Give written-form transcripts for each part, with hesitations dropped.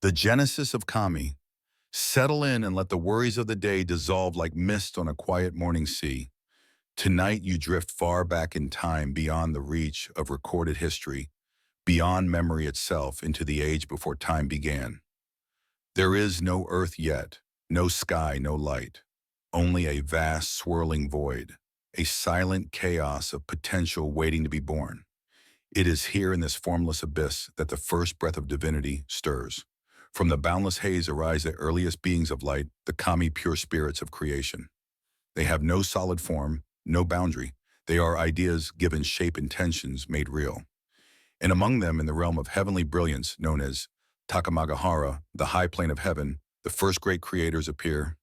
The genesis of Kami. Settle in and let the worries of the day dissolve like mist on a quiet morning sea. Tonight you drift far back in time beyond the reach of recorded history, beyond memory itself into the age before time began. There is no earth yet, no sky, no light, only a vast swirling void, a silent chaos of potential waiting to be born. It is here in this formless abyss that the first breath of divinity stirs. From the boundless haze arise the earliest beings of light, the kami pure spirits of creation. They have no solid form, no boundary. They are ideas given shape intentions made real. And among them in the realm of heavenly brilliance known as Takamagahara, the high plane of heaven, the first great creators appear.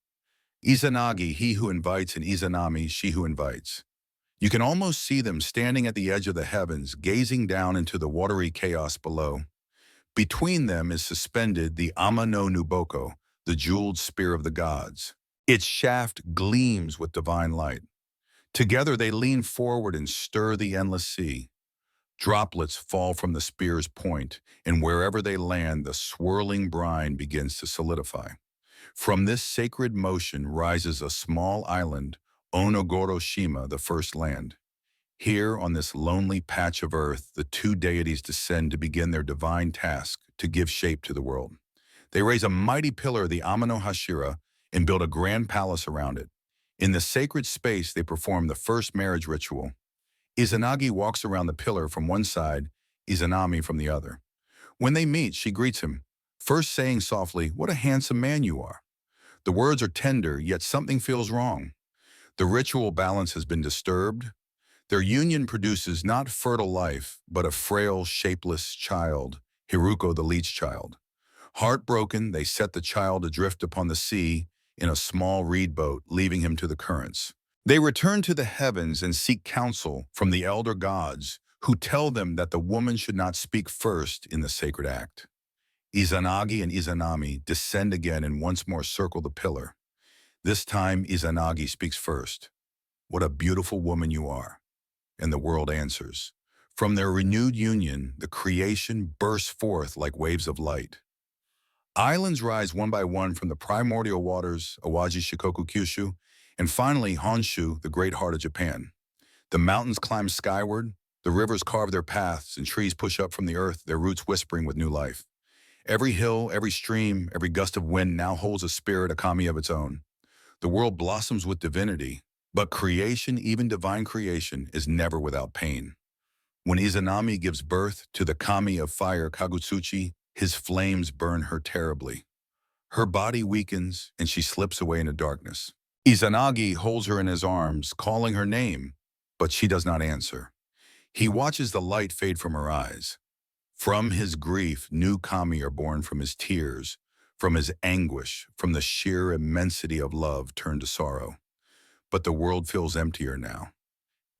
Izanagi, he who invites, and Izanami, she who invites. You can almost see them standing at the edge of the heavens, gazing down into the watery chaos below. Between them is suspended the Ama no Nuboko, the jeweled spear of the gods. Its shaft gleams with divine light. Together they lean forward and stir the endless sea. Droplets fall from the spear's point, and wherever they land, the swirling brine begins to solidify. From this sacred motion rises a small island, Onogoroshima, the first land. Here, on this lonely patch of earth, the two deities descend to begin their divine task to give shape to the world. They raise a mighty pillar, the Amano Hashira, and build a grand palace around it. In the sacred space, they perform the first marriage ritual. Izanagi walks around the pillar from one side, Izanami from the other. When they meet, she greets him, first saying softly, "What a handsome man you are." The words are tender, yet something feels wrong. The ritual balance has been disturbed. Their union produces not fertile life, but a frail, shapeless child, Hiruko the leech child. Heartbroken, they set the child adrift upon the sea in a small reed boat, leaving him to the currents. They return to the heavens and seek counsel from the elder gods, who tell them that the woman should not speak first in the sacred act. Izanagi and Izanami descend again and once more circle the pillar. This time, Izanagi speaks first. "What a beautiful woman you are." And the world answers. From their renewed union, the creation bursts forth like waves of light. Islands rise one by one from the primordial waters, Awaji, Shikoku, Kyushu, and finally Honshu, the great heart of Japan. The mountains climb skyward, the rivers carve their paths, and trees push up from the earth, their roots whispering with new life. Every hill, every stream, every gust of wind now holds a spirit, a kami of its own. The world blossoms with divinity, but creation, even divine creation, is never without pain. When Izanami gives birth to the kami of fire, Kagutsuchi, his flames burn her terribly. Her body weakens, and she slips away into darkness. Izanagi holds her in his arms, calling her name, but she does not answer. He watches the light fade from her eyes. From his grief, new kami are born from his tears, from his anguish, from the sheer immensity of love turned to sorrow. But the world feels emptier now.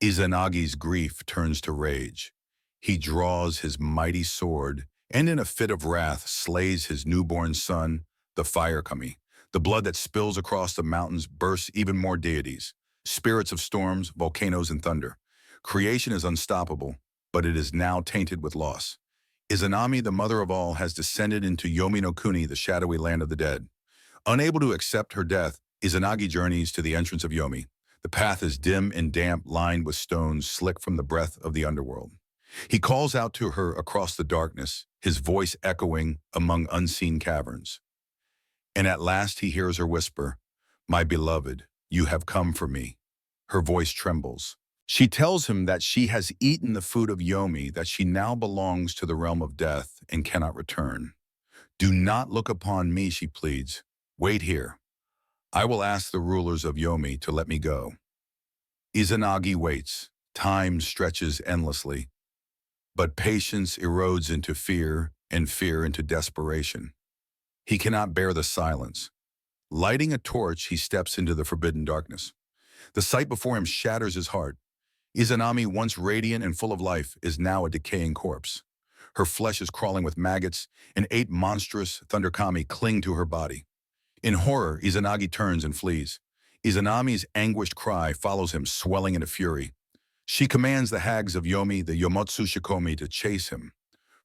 Izanagi's grief turns to rage. He draws his mighty sword, and in a fit of wrath slays his newborn son, the fire kami. The blood that spills across the mountains bursts even more deities, spirits of storms, volcanoes, and thunder. Creation is unstoppable, but it is now tainted with loss. Izanami, the mother of all, has descended into Yomi no Kuni, the shadowy land of the dead. Unable to accept her death, Izanagi journeys to the entrance of Yomi. The path is dim and damp, lined with stones slick from the breath of the underworld. He calls out to her across the darkness, his voice echoing among unseen caverns. And at last he hears her whisper, "My beloved, you have come for me." Her voice trembles. She tells him that she has eaten the food of Yomi, that she now belongs to the realm of death and cannot return. "Do not look upon me," she pleads. "Wait here. I will ask the rulers of Yomi to let me go." Izanagi waits. Time stretches endlessly. But patience erodes into fear, and fear into desperation. He cannot bear the silence. Lighting a torch, he steps into the forbidden darkness. The sight before him shatters his heart. Izanami, once radiant and full of life, is now a decaying corpse. Her flesh is crawling with maggots, and 8 monstrous thunderkami cling to her body. In horror, Izanagi turns and flees. Izanami's anguished cry follows him, swelling into fury. She commands the hags of Yomi, the Yomotsu Shikomi, to chase him.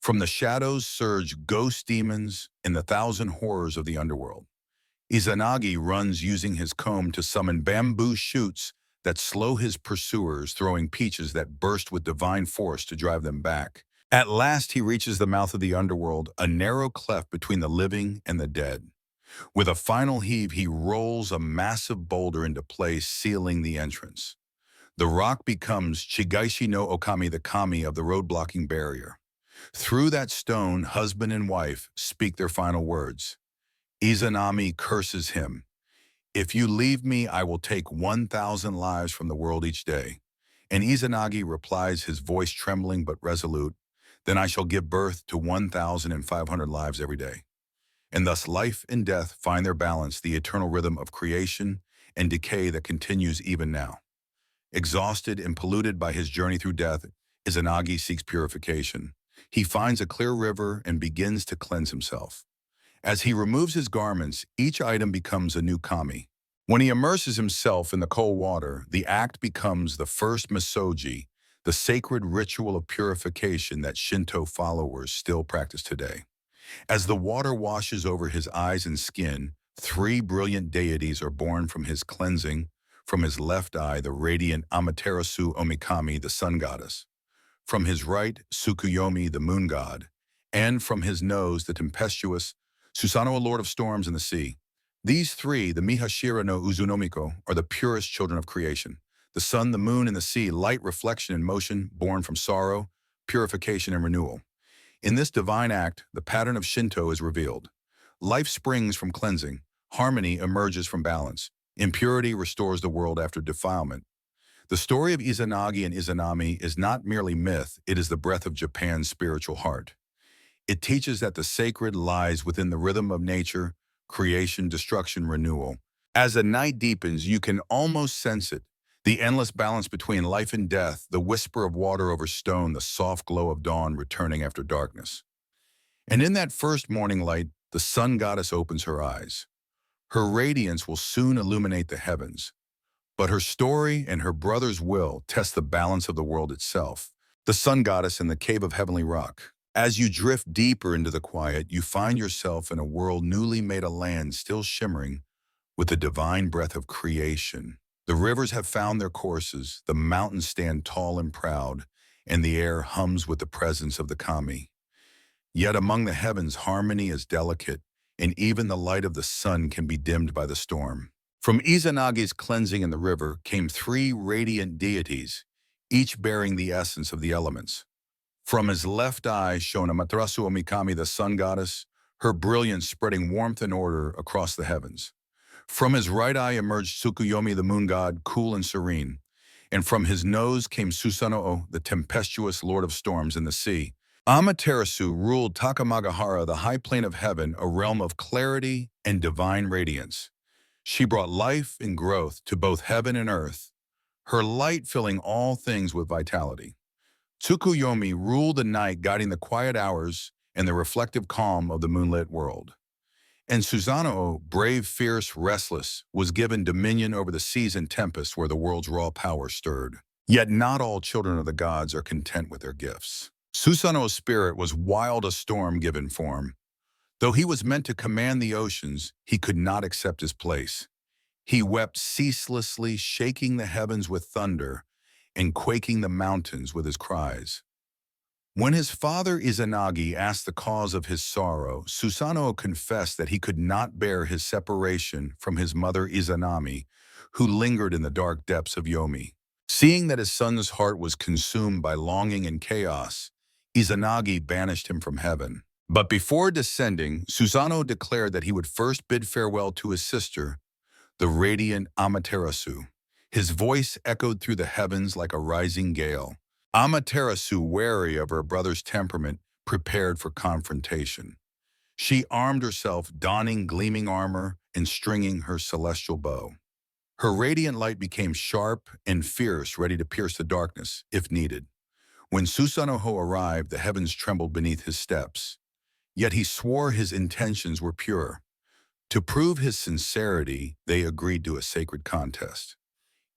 From the shadows surge ghost demons and the thousand horrors of the underworld. Izanagi runs using his comb to summon bamboo shoots that slow his pursuers, throwing peaches that burst with divine force to drive them back. At last he reaches the mouth of the underworld, a narrow cleft between the living and the dead. With a final heave, he rolls a massive boulder into place, sealing the entrance. The rock becomes Chigaishi no Okami, the kami of the road-blocking barrier. Through that stone, husband and wife speak their final words. Izanami curses him. "If you leave me, I will take 1,000 lives from the world each day." And Izanagi replies, his voice trembling but resolute, "Then I shall give birth to 1,500 lives every day." And thus life and death find their balance, the eternal rhythm of creation and decay that continues even now. Exhausted and polluted by his journey through death, Izanagi seeks purification. He finds a clear river and begins to cleanse himself. As he removes his garments, each item becomes a new kami. When he immerses himself in the cold water, the act becomes the first misogi, the sacred ritual of purification that Shinto followers still practice today. As the water washes over his eyes and skin, three brilliant deities are born from his cleansing. From his left eye, the radiant Amaterasu Omikami, the sun goddess. From his right, Tsukuyomi, the moon god. And from his nose, the tempestuous Susanoo, lord of storms and the sea. These three, the Mihashira no Uzunomiko, are the purest children of creation. The sun, the moon, and the sea, light, reflection, and motion, born from sorrow, purification, and renewal. In this divine act, the pattern of Shinto is revealed. Life springs from cleansing. Harmony emerges from balance. Impurity restores the world after defilement. The story of Izanagi and Izanami is not merely myth, it is the breath of Japan's spiritual heart. It teaches that the sacred lies within the rhythm of nature, creation, destruction, renewal. As the night deepens, you can almost sense it. The endless balance between life and death, the whisper of water over stone, the soft glow of dawn returning after darkness. And in that first morning light, the sun goddess opens her eyes. Her radiance will soon illuminate the heavens. But her story and her brother's will test the balance of the world itself. The sun goddess in the cave of heavenly rock. As you drift deeper into the quiet, you find yourself in a world newly made, a land still shimmering with the divine breath of creation. The rivers have found their courses, the mountains stand tall and proud, and the air hums with the presence of the kami. Yet among the heavens, harmony is delicate, and even the light of the sun can be dimmed by the storm. From Izanagi's cleansing in the river came three radiant deities, each bearing the essence of the elements. From his left eye shone Amaterasu Omikami, the sun goddess, her brilliance spreading warmth and order across the heavens. From his right eye emerged Tsukuyomi, the moon god, cool and serene. And from his nose came Susanoo, the tempestuous lord of storms in the sea. Amaterasu ruled Takamagahara, the high plane of heaven, a realm of clarity and divine radiance. She brought life and growth to both heaven and earth, her light filling all things with vitality. Tsukuyomi ruled the night, guiding the quiet hours and the reflective calm of the moonlit world. And Susanoo, brave, fierce, restless, was given dominion over the seas and tempests where the world's raw power stirred. Yet not all children of the gods are content with their gifts. Susanoo's spirit was wild, a storm given form. Though he was meant to command the oceans, he could not accept his place. He wept ceaselessly, shaking the heavens with thunder and quaking the mountains with his cries. When his father Izanagi asked the cause of his sorrow, Susanoo confessed that he could not bear his separation from his mother Izanami, who lingered in the dark depths of Yomi. Seeing that his son's heart was consumed by longing and chaos, Izanagi banished him from heaven. But before descending, Susanoo declared that he would first bid farewell to his sister, the radiant Amaterasu. His voice echoed through the heavens like a rising gale. Amaterasu, wary of her brother's temperament, prepared for confrontation. She armed herself, donning gleaming armor and stringing her celestial bow. Her radiant light became sharp and fierce, ready to pierce the darkness, if needed. When Susanoo arrived, the heavens trembled beneath his steps. Yet he swore his intentions were pure. To prove his sincerity, they agreed to a sacred contest.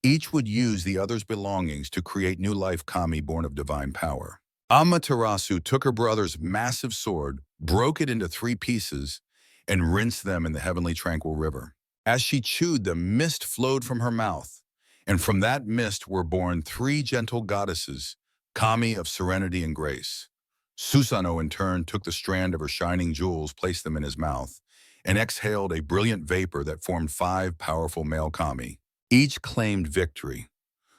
Each would use the other's belongings to create new life kami born of divine power. Amaterasu took her brother's massive sword, broke it into 3 pieces, and rinsed them in the heavenly tranquil river. As she chewed them, mist flowed from her mouth, and from that mist were born 3 gentle goddesses, Kami of serenity and grace. Susanoo in turn took the strand of her shining jewels, placed them in his mouth, and exhaled a brilliant vapor that formed 5 powerful male Kami. Each claimed victory.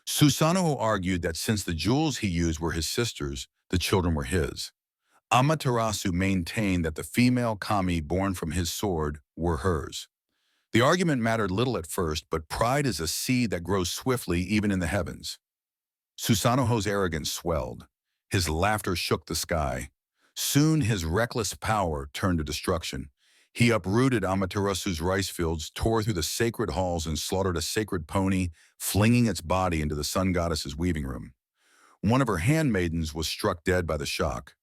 Susanoo argued that since the jewels he used were his sister's, the children were his. Amaterasu maintained that the female Kami born from his sword were hers. The argument mattered little at first, but pride is a seed that grows swiftly even in the heavens. Susanoo's arrogance swelled. His laughter shook the sky. Soon his reckless power turned to destruction. He uprooted Amaterasu's rice fields, tore through the sacred halls, and slaughtered a sacred pony, flinging its body into the sun goddess's weaving room. One of her handmaidens was struck dead by the shock.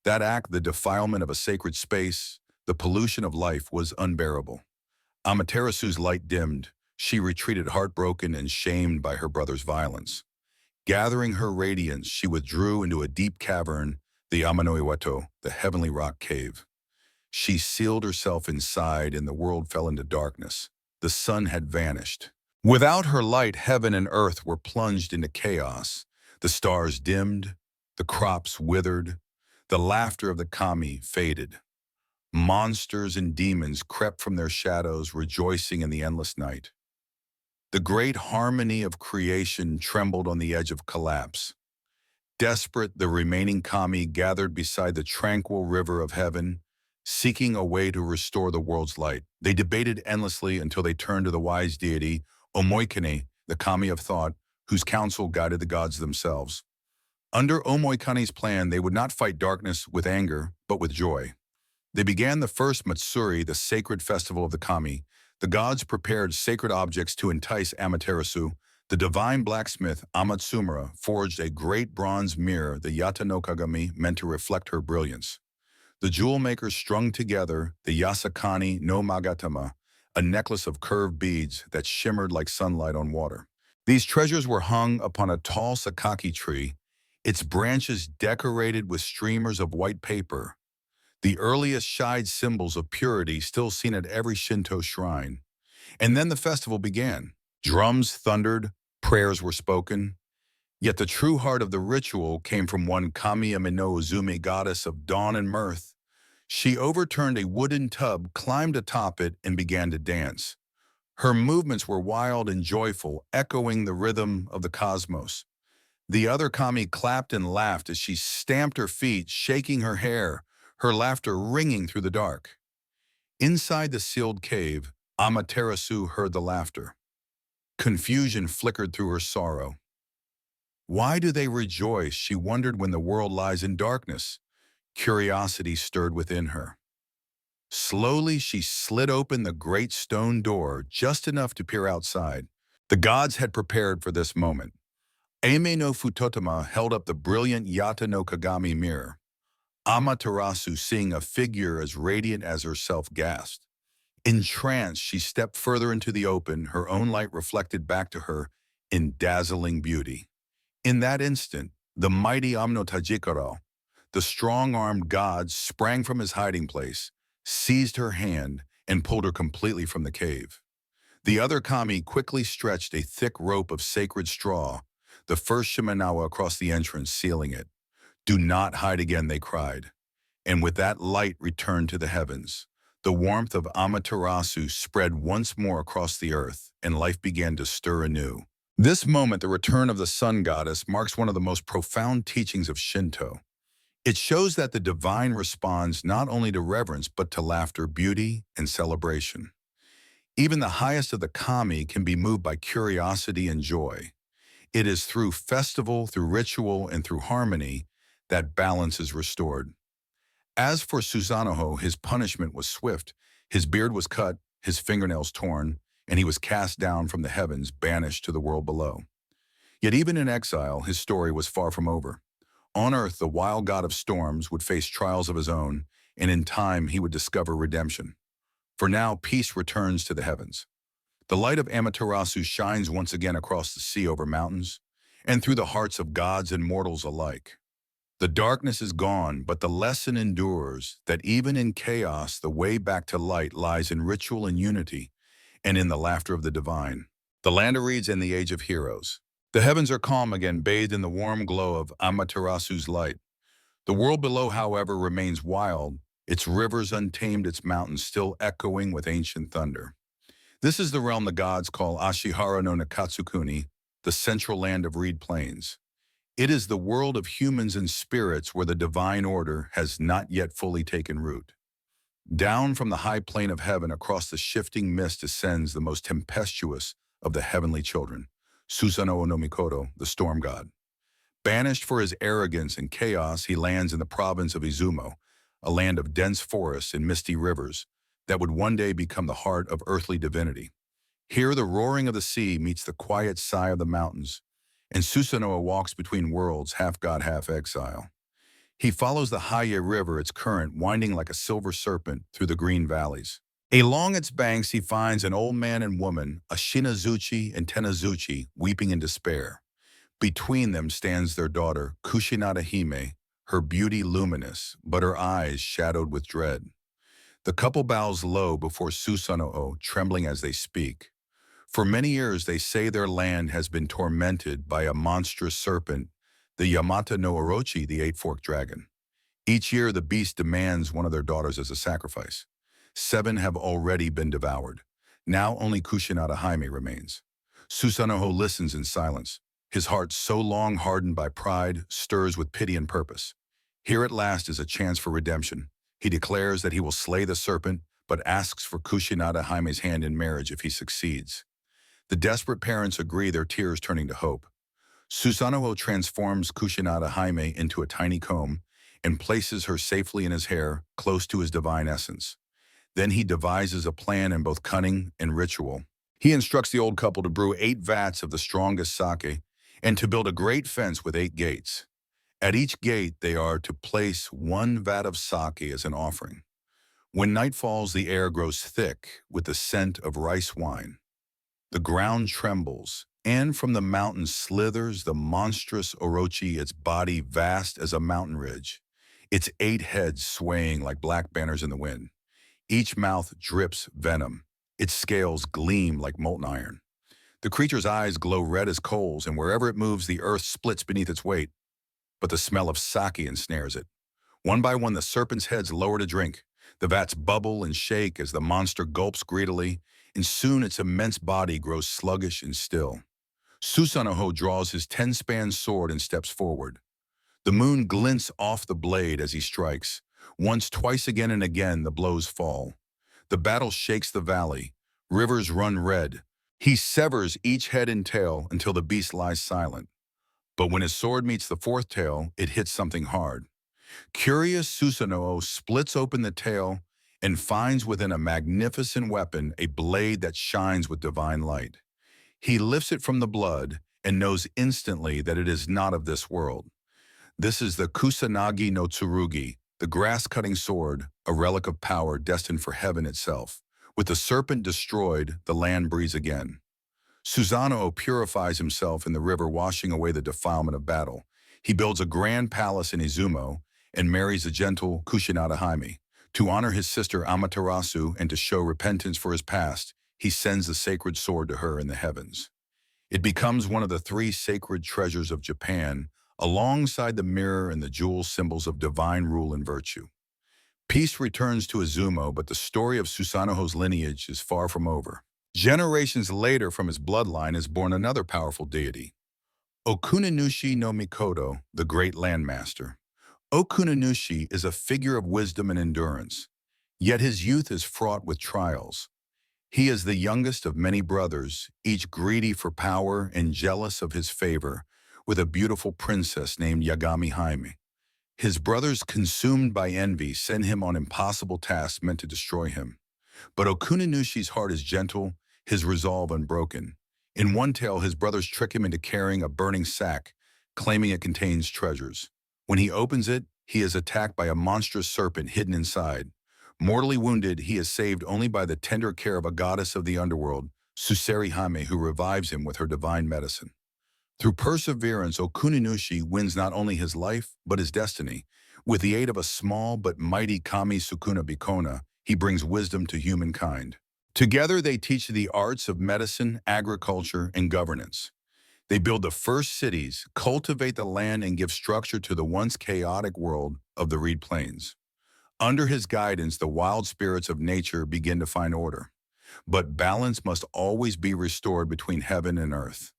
That act, the defilement of a sacred space, the pollution of life, was unbearable. Amaterasu's light dimmed. She retreated heartbroken and shamed by her brother's violence. Gathering her radiance, she withdrew into a deep cavern, the Amanoiwato, the heavenly rock cave. She sealed herself inside, and the world fell into darkness. The sun had vanished. Without her light, heaven and earth were plunged into chaos. The stars dimmed, the crops withered, the laughter of the kami faded. Monsters and demons crept from their shadows, rejoicing in the endless night. The great harmony of creation trembled on the edge of collapse. Desperate, the remaining kami gathered beside the tranquil river of heaven, seeking a way to restore the world's light. They debated endlessly until they turned to the wise deity, Omoikane, the kami of thought, whose counsel guided the gods themselves. Under Omoikane's plan, they would not fight darkness with anger, but with joy. They began the first Matsuri, the sacred festival of the kami. The gods prepared sacred objects to entice Amaterasu. The divine blacksmith, Amatsumura, forged a great bronze mirror, the Yata no Kagami, meant to reflect her brilliance. The jewel makers strung together the Yasakani no Magatama, a necklace of curved beads that shimmered like sunlight on water. These treasures were hung upon a tall sakaki tree, its branches decorated with streamers of white paper, the earliest shide symbols of purity still seen at every Shinto shrine. And then the festival began. Drums thundered, prayers were spoken. Yet the true heart of the ritual came from one Kami-ame no Uzumi, goddess of dawn and mirth. She overturned a wooden tub, climbed atop it, and began to dance. Her movements were wild and joyful, echoing the rhythm of the cosmos. The other kami clapped and laughed as she stamped her feet, shaking her hair, her laughter ringing through the dark. Inside the sealed cave, Amaterasu heard the laughter. Confusion flickered through her sorrow. Why do they rejoice, she wondered, when the world lies in darkness? Curiosity stirred within her. Slowly, she slid open the great stone door, just enough to peer outside. The gods had prepared for this moment. Ame no Futotama held up the brilliant Yata no Kagami mirror. Amaterasu, seeing a figure as radiant as herself, gasped. Entranced, she stepped further into the open, her own light reflected back to her in dazzling beauty. In that instant, the mighty Amno Tajikaro, the strong-armed god, sprang from his hiding place, seized her hand, and pulled her completely from the cave. The other kami quickly stretched a thick rope of sacred straw, the first Shimenawa across the entrance, sealing it. "Do not hide again," they cried. And with that, light returned to the heavens. The warmth of Amaterasu spread once more across the earth, and life began to stir anew. This moment, the return of the sun goddess, marks one of the most profound teachings of Shinto. It shows that the divine responds not only to reverence, but to laughter, beauty, and celebration. Even the highest of the kami can be moved by curiosity and joy. It is through festival, through ritual, and through harmony that balance is restored. As for Susanoo, his punishment was swift. His beard was cut, his fingernails torn, and he was cast down from the heavens, banished to the world below. Yet even in exile, his story was far from over. On earth, the wild god of storms would face trials of his own, and in time he would discover redemption. For now, peace returns to the heavens. The light of Amaterasu shines once again across the sea, over mountains, and through the hearts of gods and mortals alike. The darkness is gone, but the lesson endures that even in chaos, the way back to light lies in ritual and unity, and in the laughter of the divine. The land of reeds and the age of heroes. The heavens are calm again, bathed in the warm glow of Amaterasu's light. The world below, however, remains wild, its rivers untamed, its mountains still echoing with ancient thunder. This is the realm the gods call Ashihara no Nakatsukuni, the central land of reed plains. It is the world of humans and spirits where the divine order has not yet fully taken root. Down from the high plane of heaven across the shifting mist descends the most tempestuous of the heavenly children, Susanoo no Mikoto, the storm god. Banished for his arrogance and chaos, he lands in the province of Izumo, a land of dense forests and misty rivers that would one day become the heart of earthly divinity. Here the roaring of the sea meets the quiet sigh of the mountains, and Susanoo walks between worlds, half god, half exile. He follows the Haye River, its current winding like a silver serpent through the green valleys. Along its banks he finds an old man and woman, a Shinazuchi and Tenazuchi, weeping in despair. Between them stands their daughter, Kushinada Hime, her beauty luminous, but her eyes shadowed with dread. The couple bows low before Susanoo, trembling as they speak. For many years they say their land has been tormented by a monstrous serpent, the Yamata no Orochi, the eight-forked dragon. Each year the beast demands one of their daughters as a sacrifice. 7 have already been devoured. Now only Kushinada Hime remains. Susanoo listens in silence. His heart, so long hardened by pride, stirs with pity and purpose. Here at last is a chance for redemption. He declares that he will slay the serpent, but asks for Kushinada Haime's hand in marriage if he succeeds. The desperate parents agree, their tears turning to hope. Susanoo transforms Kushinada Hime into a tiny comb and places her safely in his hair, close to his divine essence. Then he devises a plan in both cunning and ritual. He instructs the old couple to brew 8 vats of the strongest sake and to build a great fence with 8 gates. At each gate they are to place 1 vat of sake as an offering. When night falls, the air grows thick with the scent of rice wine. The ground trembles, and from the mountain slithers the monstrous Orochi, its body vast as a mountain ridge, its 8 heads swaying like black banners in the wind. Each mouth drips venom. Its scales gleam like molten iron. The creature's eyes glow red as coals, and wherever it moves, the earth splits beneath its weight. But the smell of sake ensnares it. One by one, the serpent's heads lower to drink. The vats bubble and shake as the monster gulps greedily, and soon its immense body grows sluggish and still. Susanoo draws his 10-span sword and steps forward. The moon glints off the blade as he strikes. Once, twice, again and again, the blows fall. The battle shakes the valley. Rivers run red. He severs each head and tail until the beast lies silent. But when his sword meets the 4th tail, it hits something hard. Curious Susanoo splits open the tail and finds within a magnificent weapon a blade that shines with divine light. He lifts it from the blood and knows instantly that it is not of this world. This is the Kusanagi no Tsurugi, the grass-cutting sword, a relic of power destined for heaven itself. With the serpent destroyed, the land breathes again. Susanoo purifies himself in the river, washing away the defilement of battle. He builds a grand palace in Izumo and marries the gentle Kushinada Hime. To honor his sister Amaterasu and to show repentance for his past, he sends the sacred sword to her in the heavens. It becomes one of the 3 sacred treasures of Japan, alongside the mirror and the jewel symbols of divine rule and virtue. Peace returns to Izumo, but the story of Susanoo's lineage is far from over. Generations later, from his bloodline is born another powerful deity, Okuninushi no Mikoto, the great landmaster. Okuninushi is a figure of wisdom and endurance, yet his youth is fraught with trials. He is the youngest of many brothers, each greedy for power and jealous of his favor, with a beautiful princess named Yagami Hime. His brothers, consumed by envy, send him on impossible tasks meant to destroy him. But Okuninushi's heart is gentle, his resolve unbroken. In one tale, his brothers trick him into carrying a burning sack, claiming it contains treasures. When he opens it, he is attacked by a monstrous serpent hidden inside. Mortally wounded, he is saved only by the tender care of a goddess of the underworld, Suseri Hime, who revives him with her divine medicine. Through perseverance, Okuninushi wins not only his life, but his destiny. With the aid of a small but mighty Kami Sukuna Bikona, he brings wisdom to humankind. Together, they teach the arts of medicine, agriculture, and governance. They build the first cities, cultivate the land, and give structure to the once chaotic world of the Reed Plains. Under his guidance, the wild spirits of nature begin to find order. But balance must always be restored between heaven and earth.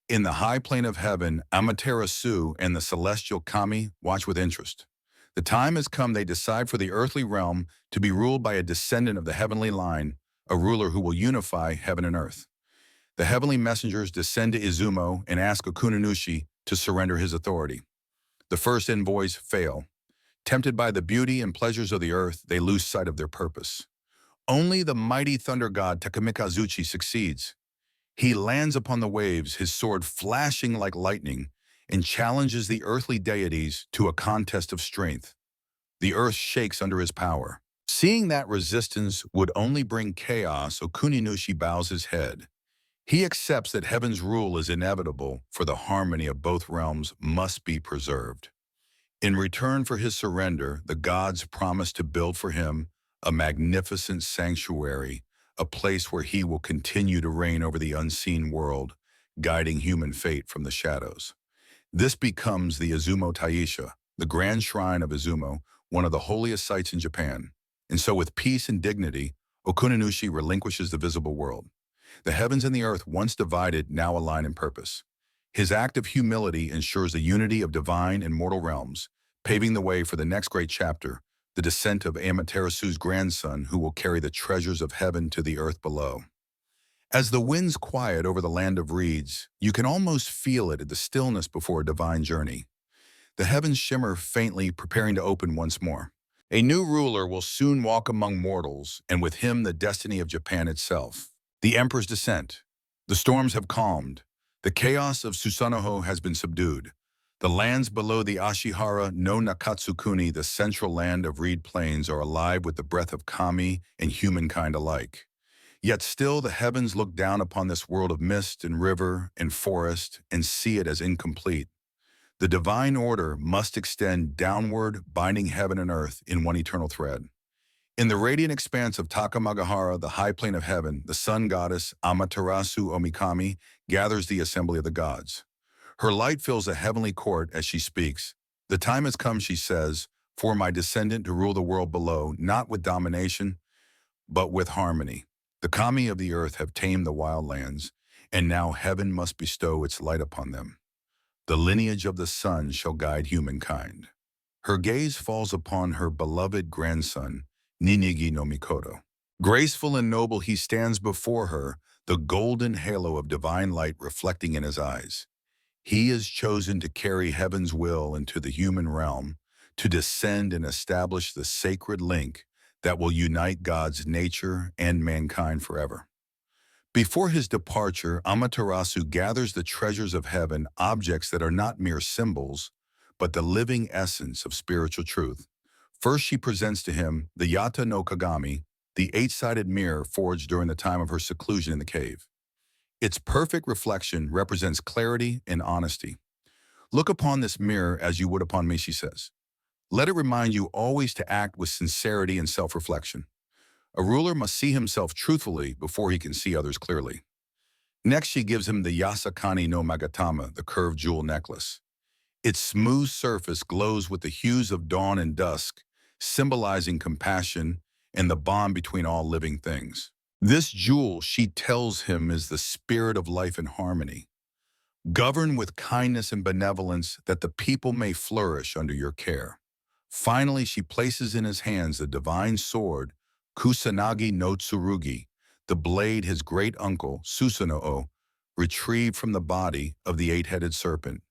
In the high plane of heaven, Amaterasu and the celestial Kami watch with interest. The time has come they decide for the earthly realm to be ruled by a descendant of the heavenly line, a ruler who will unify heaven and earth. The heavenly messengers descend to Izumo and ask Okuninushi to surrender his authority. The first envoys fail. Tempted by the beauty and pleasures of the earth, they lose sight of their purpose. Only the mighty thunder god Takamikazuchi succeeds. He lands upon the waves, his sword flashing like lightning, and challenges the earthly deities to a contest of strength. The earth shakes under his power. Seeing that resistance would only bring chaos, Okuninushi bows his head. He accepts that heaven's rule is inevitable, for the harmony of both realms must be preserved. In return for his surrender, the gods promise to build for him a magnificent sanctuary, a place where he will continue to reign over the unseen world, guiding human fate from the shadows. This becomes the Izumo Taisha, the grand shrine of Izumo, one of the holiest sites in Japan. And so with peace and dignity, Okuninushi relinquishes the visible world. The heavens and the earth, once divided, now align in purpose. His act of humility ensures the unity of divine and mortal realms, paving the way for the next great chapter, the descent of Amaterasu's grandson who will carry the treasures of heaven to the earth below. As the winds quiet over the land of reeds, you can almost feel it at the stillness before a divine journey. The heavens shimmer faintly, preparing to open once more. A new ruler will soon walk among mortals, and with him the destiny of Japan itself. The emperor's descent. The storms have calmed. The chaos of Susanoo has been subdued. The lands below the Ashihara no Nakatsukuni, the central land of reed plains, are alive with the breath of kami and humankind alike. Yet still the heavens look down upon this world of mist and river and forest and see it as incomplete. The divine order must extend downward, binding heaven and earth in one eternal thread. In the radiant expanse of Takamagahara, the high plane of heaven, the Sun Goddess Amaterasu Omikami gathers the assembly of the gods. Her light fills a heavenly court as she speaks. The time has come, she says, for my descendant to rule the world below, not with domination, but with harmony. The kami of the earth have tamed the wild lands, and now heaven must bestow its light upon them. The lineage of the sun shall guide humankind. Her gaze falls upon her beloved grandson, Ninigi no Mikoto. Graceful and noble he stands before her, the golden halo of divine light reflecting in his eyes. He is chosen to carry heaven's will into the human realm, to descend and establish the sacred link that will unite God's nature and mankind forever. Before his departure, Amaterasu gathers the treasures of heaven, objects that are not mere symbols, but the living essence of spiritual truth. First, she presents to him the Yata no Kagami, the eight-sided mirror forged during the time of her seclusion in the cave. Its perfect reflection represents clarity and honesty. Look upon this mirror as you would upon me, she says. Let it remind you always to act with sincerity and self-reflection. A ruler must see himself truthfully before he can see others clearly. Next, she gives him the Yasakani no Magatama, the curved jewel necklace. Its smooth surface glows with the hues of dawn and dusk, symbolizing compassion and the bond between all living things. This jewel, she tells him, is the spirit of life and harmony. Govern with kindness and benevolence that the people may flourish under your care. Finally, she places in his hands the divine sword, Kusanagi no Tsurugi, the blade his great-uncle, Susanoo, retrieved from the body of the eight-headed serpent.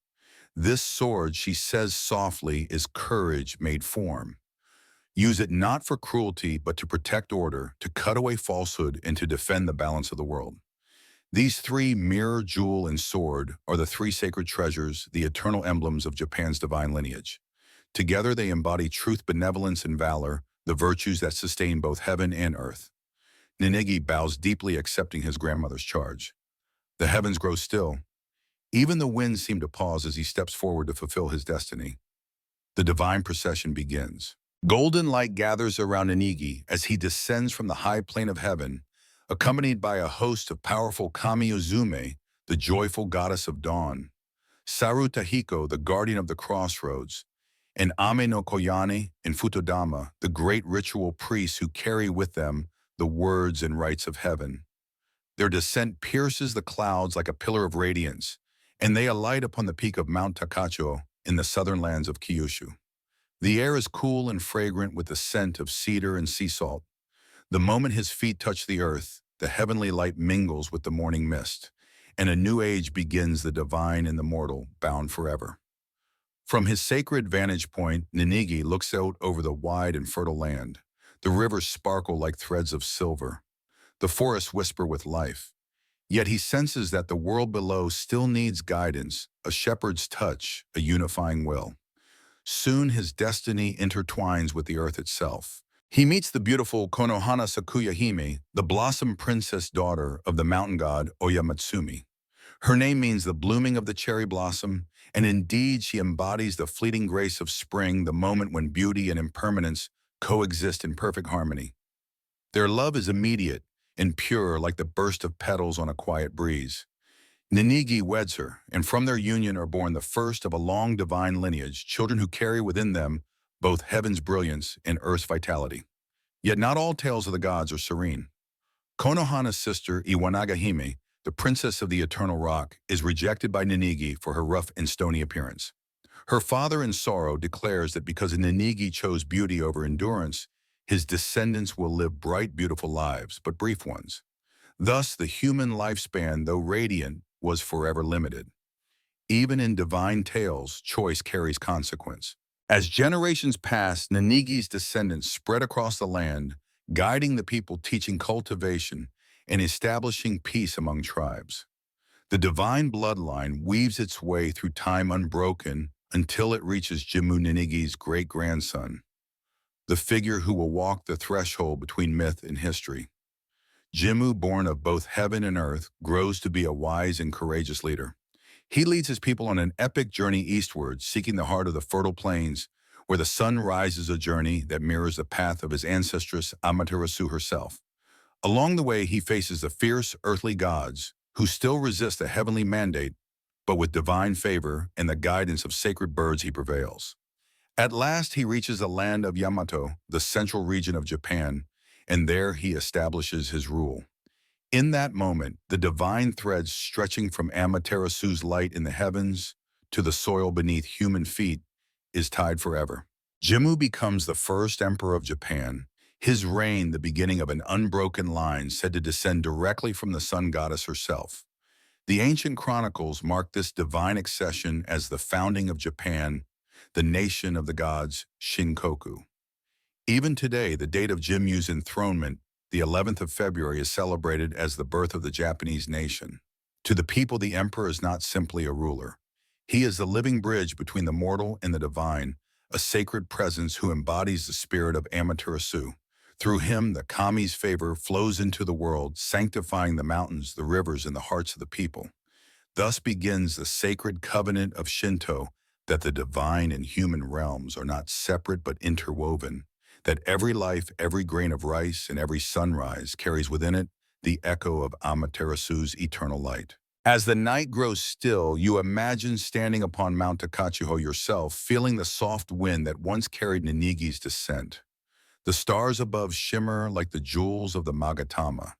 This sword, she says softly, is courage made form. Use it not for cruelty, but to protect order, to cut away falsehood, and to defend the balance of the world. These three, mirror, jewel, and sword, are the three sacred treasures, the eternal emblems of Japan's divine lineage. Together they embody truth, benevolence, and valor, the virtues that sustain both heaven and earth. Ninigi bows deeply, accepting his grandmother's charge. The heavens grow still. Even the winds seem to pause as he steps forward to fulfill his destiny. The divine procession begins. Golden light gathers around Ninigi as he descends from the high plane of heaven, accompanied by a host of powerful Kami Uzume, the joyful goddess of dawn, Saru Tahiko, the guardian of the crossroads, and Ame no Koyane and Futodama, the great ritual priests who carry with them the words and rites of heaven. Their descent pierces the clouds like a pillar of radiance, and they alight upon the peak of Mount Takacho in the southern lands of Kyushu. The air is cool and fragrant with the scent of cedar and sea salt. The moment his feet touch the earth, the heavenly light mingles with the morning mist, and a new age begins, the divine and the mortal, bound forever. From his sacred vantage point, Ninigi looks out over the wide and fertile land. The rivers sparkle like threads of silver. The forests whisper with life. Yet he senses that the world below still needs guidance, a shepherd's touch, a unifying will. Soon his destiny intertwines with the earth itself. He meets the beautiful Konohana Sakuya Hime, the blossom princess daughter of the mountain god Oyamatsumi. Her name means the blooming of the cherry blossom, and indeed she embodies the fleeting grace of spring, the moment when beauty and impermanence coexist in perfect harmony. Their love is immediate and pure, like the burst of petals on a quiet breeze. Ninigi weds her, and from their union are born the first of a long divine lineage, children who carry within them both heaven's brilliance and earth's vitality. Yet not all tales of the gods are serene. Konohana's sister, Iwanaga Hime, the princess of the eternal rock, is rejected by Ninigi for her rough and stony appearance. Her father in sorrow declares that because Ninigi chose beauty over endurance, his descendants will live bright, beautiful lives, but brief ones. Thus, the human lifespan, though radiant, was forever limited. Even in divine tales, choice carries consequence. As generations pass, Ninigi's descendants spread across the land, guiding the people, teaching cultivation, and establishing peace among tribes. The divine bloodline weaves its way through time unbroken until it reaches Jimmu Ninigi's great-grandson, the figure who will walk the threshold between myth and history. Jimmu, born of both heaven and earth, grows to be a wise and courageous leader. He leads his people on an epic journey eastward, seeking the heart of the fertile plains, where the sun rises, a journey that mirrors the path of his ancestress Amaterasu herself. Along the way, he faces the fierce earthly gods, who still resist the heavenly mandate, but with divine favor and the guidance of sacred birds he prevails. At last, he reaches the land of Yamato, the central region of Japan, and there he establishes his rule. In that moment, the divine threads stretching from Amaterasu's light in the heavens to the soil beneath human feet is tied forever. Jimmu becomes the first emperor of Japan, his reign the beginning of an unbroken line said to descend directly from the sun goddess herself. The ancient chronicles mark this divine accession as the founding of Japan, the nation of the gods, Shinkoku. Even today, the date of Jimmu's enthronement, the 11th of February, is celebrated as the birth of the Japanese nation. To the people, the emperor is not simply a ruler. He is the living bridge between the mortal and the divine, a sacred presence who embodies the spirit of Amaterasu. Through him, the kami's favor flows into the world, sanctifying the mountains, the rivers, and the hearts of the people. Thus begins the sacred covenant of Shinto, that the divine and human realms are not separate but interwoven, that every life, every grain of rice, and every sunrise carries within it the echo of Amaterasu's eternal light. As the night grows still, you imagine standing upon Mount Takachiho yourself, feeling the soft wind that once carried Ninigi's descent. The stars above shimmer like the jewels of the Magatama.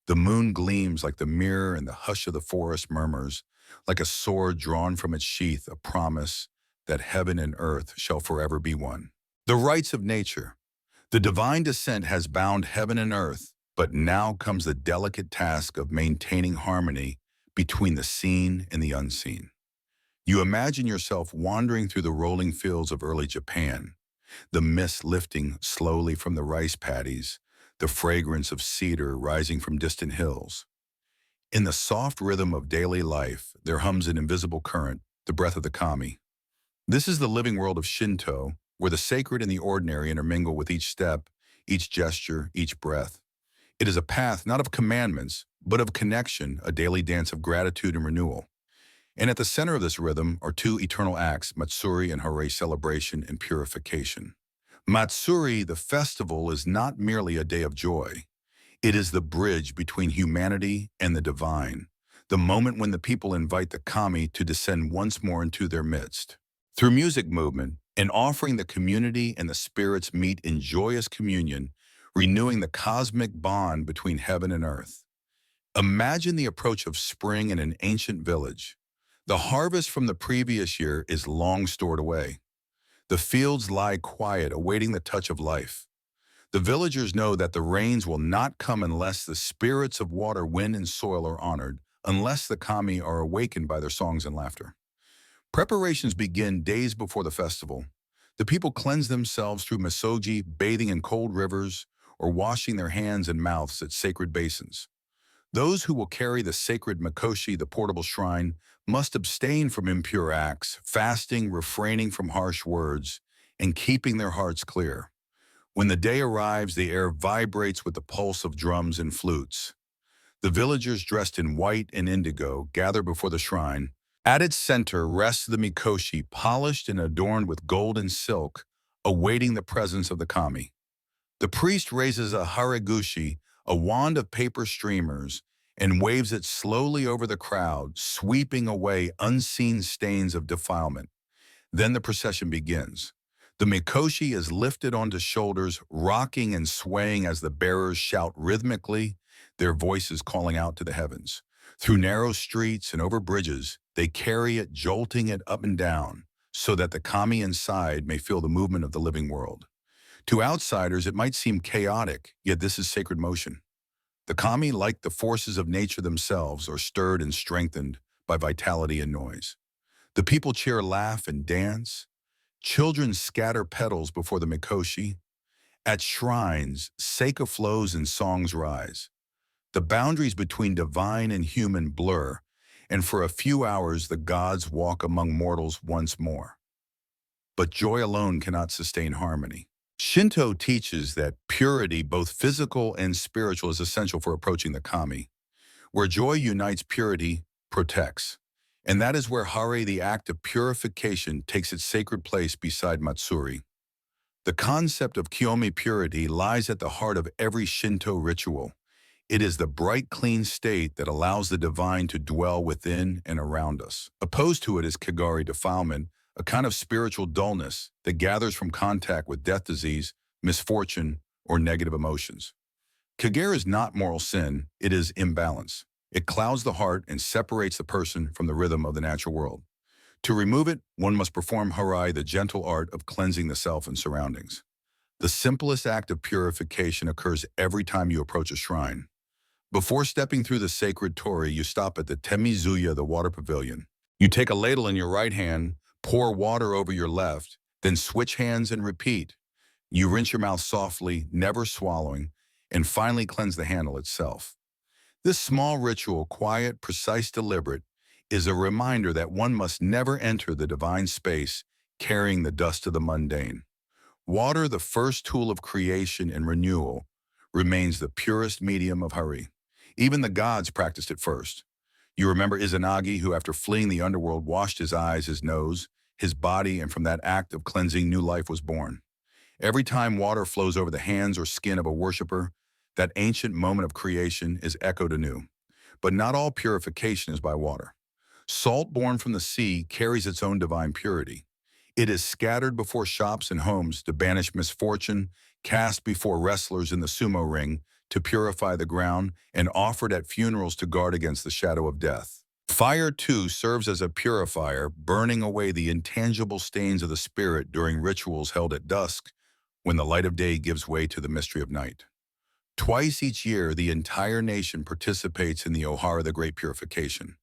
The moon gleams like the mirror, and the hush of the forest murmurs, like a sword drawn from its sheath, a promise that heaven and earth shall forever be one. The rites of nature. The divine descent has bound heaven and earth, but now comes the delicate task of maintaining harmony between the seen and the unseen. You imagine yourself wandering through the rolling fields of early Japan, the mist lifting slowly from the rice paddies, the fragrance of cedar rising from distant hills. In the soft rhythm of daily life, there hums an invisible current, the breath of the kami. This is the living world of Shinto, where the sacred and the ordinary intermingle with each step, each gesture, each breath. It is a path not of commandments, but of connection, a daily dance of gratitude and renewal. And at the center of this rhythm are two eternal acts, Matsuri and Hare, celebration and purification. Matsuri, the festival, is not merely a day of joy. It is the bridge between humanity and the divine, the moment when the people invite the kami to descend once more into their midst. Through music movement and offering, the community and the spirits meet in joyous communion, renewing the cosmic bond between heaven and earth. Imagine the approach of spring in an ancient village. The harvest from the previous year is long stored away. The fields lie quiet, awaiting the touch of life. The villagers know that the rains will not come unless the spirits of water, wind, and soil are honored, unless the kami are awakened by their songs and laughter. Preparations begin days before the festival. The people cleanse themselves through misogi, bathing in cold rivers, or washing their hands and mouths at sacred basins. Those who will carry the sacred mikoshi, the portable shrine, must abstain from impure acts, fasting, refraining from harsh words, and keeping their hearts clear. When the day arrives, the air vibrates with the pulse of drums and flutes. The villagers, dressed in white and indigo, gather before the shrine. At its center rests the mikoshi, polished and adorned with gold and silk, awaiting the presence of the kami. The priest raises a haregushi, a wand of paper streamers, and waves it slowly over the crowd, sweeping away unseen stains of defilement. Then the procession begins. The mikoshi is lifted onto shoulders, rocking and swaying as the bearers shout rhythmically, their voices calling out to the heavens. Through narrow streets and over bridges, they carry it, jolting it up and down, so that the kami inside may feel the movement of the living world. To outsiders, it might seem chaotic, yet this is sacred motion. The kami, like the forces of nature themselves, are stirred and strengthened by vitality and noise. The people cheer, laugh, and dance. Children scatter petals before the mikoshi. At shrines, seka flows and songs rise. The boundaries between divine and human blur, and for a few hours the gods walk among mortals once more. But joy alone cannot sustain harmony. Shinto teaches that purity, both physical and spiritual, is essential for approaching the kami. Where joy unites, purity protects. And that is where Hare, the act of purification, takes its sacred place beside Matsuri. The concept of kiyomi, purity, lies at the heart of every Shinto ritual. It is the bright, clean state that allows the divine to dwell within and around us. Opposed to it is kagari, defilement, a kind of spiritual dullness that gathers from contact with death, disease, misfortune, or negative emotions. Kagare is not moral sin, it is imbalance. It clouds the heart and separates the person from the rhythm of the natural world. To remove it, one must perform harai, the gentle art of cleansing the self and surroundings. The simplest act of purification occurs every time you approach a shrine. Before stepping through the sacred Torii, you stop at the Temizuya, the water pavilion. You take a ladle in your right hand, pour water over your left, then switch hands and repeat. You rinse your mouth softly, never swallowing, and finally cleanse the handle itself. This small ritual, quiet, precise, deliberate, is a reminder that one must never enter the divine space carrying the dust of the mundane. Water, the first tool of creation and renewal, remains the purest medium of Hari. Even the gods practiced it first. You remember Izanagi, who after fleeing the underworld washed his eyes, his nose, his body, and from that act of cleansing new life was born. Every time water flows over the hands or skin of a worshiper, that ancient moment of creation is echoed anew. But not all purification is by water. Salt born from the sea carries its own divine purity. It is scattered before shops and homes to banish misfortune, cast before wrestlers in the sumo ring to purify the ground, and offered at funerals to guard against the shadow of death. Fire, too, serves as a purifier, burning away the intangible stains of the spirit during rituals held at dusk, when the light of day gives way to the mystery of night. Twice each year, the entire nation participates in the Ohara, the Great Purification.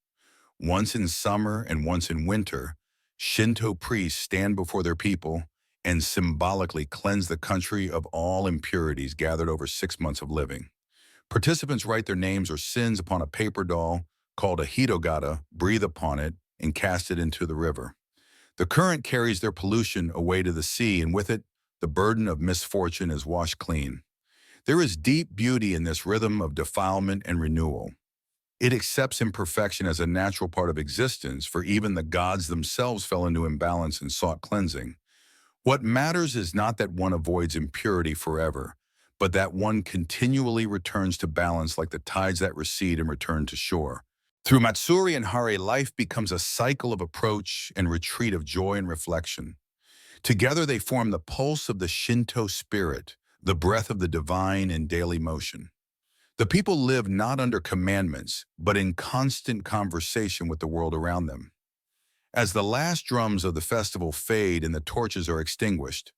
Once in summer and once in winter, Shinto priests stand before their people and symbolically cleanse the country of all impurities gathered over 6 months of living. Participants write their names or sins upon a paper doll called a hitogata, breathe upon it, and cast it into the river. The current carries their pollution away to the sea, and with it, the burden of misfortune is washed clean. There is deep beauty in this rhythm of defilement and renewal. It accepts imperfection as a natural part of existence, for even the gods themselves fell into imbalance and sought cleansing. What matters is not that one avoids impurity forever, but that one continually returns to balance like the tides that recede and return to shore. Through Matsuri and Hare, life becomes a cycle of approach and retreat, of joy and reflection. Together they form the pulse of the Shinto spirit, the breath of the divine in daily motion. The people live not under commandments, but in constant conversation with the world around them. As the last drums of the festival fade and the torches are extinguished,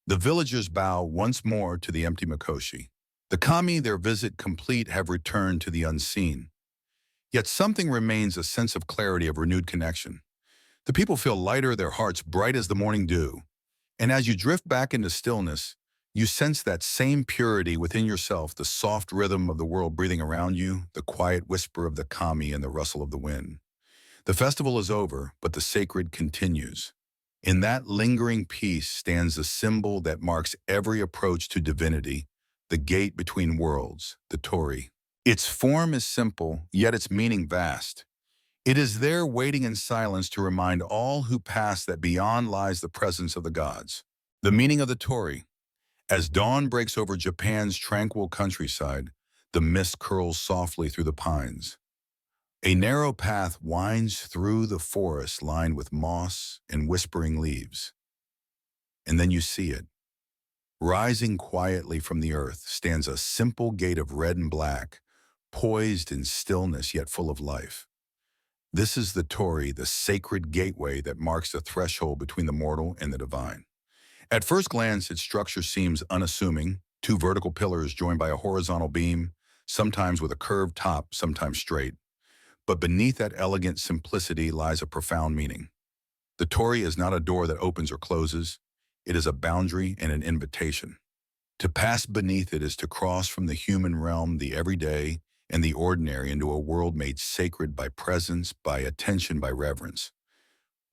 the villagers bow once more to the empty Mikoshi. The kami, their visit complete, have returned to the unseen. Yet something remains, a sense of clarity, of renewed connection. The people feel lighter, their hearts bright as the morning dew. And as you drift back into stillness, you sense that same purity within yourself, the soft rhythm of the world breathing around you, the quiet whisper of the kami and the rustle of the wind. The festival is over, but the sacred continues. In that lingering peace stands a symbol that marks every approach to divinity, the gate between worlds, the Torii. Its form is simple, yet its meaning vast. It is there waiting in silence to remind all who pass that beyond lies the presence of the gods. The meaning of the Torii. As dawn breaks over Japan's tranquil countryside, the mist curls softly through the pines. A narrow path winds through the forest lined with moss and whispering leaves. And then you see it. Rising quietly from the earth stands a simple gate of red and black, poised in stillness yet full of life. This is the Torii, the sacred gateway that marks the threshold between the mortal and the divine. At first glance, its structure seems unassuming, two vertical pillars joined by a horizontal beam, sometimes with a curved top, sometimes straight. But beneath that elegant simplicity lies a profound meaning. The Torii is not a door that opens or closes. It is a boundary and an invitation. To pass beneath it is to cross from the human realm, the everyday, and the ordinary into a world made sacred by presence, by attention, by reverence.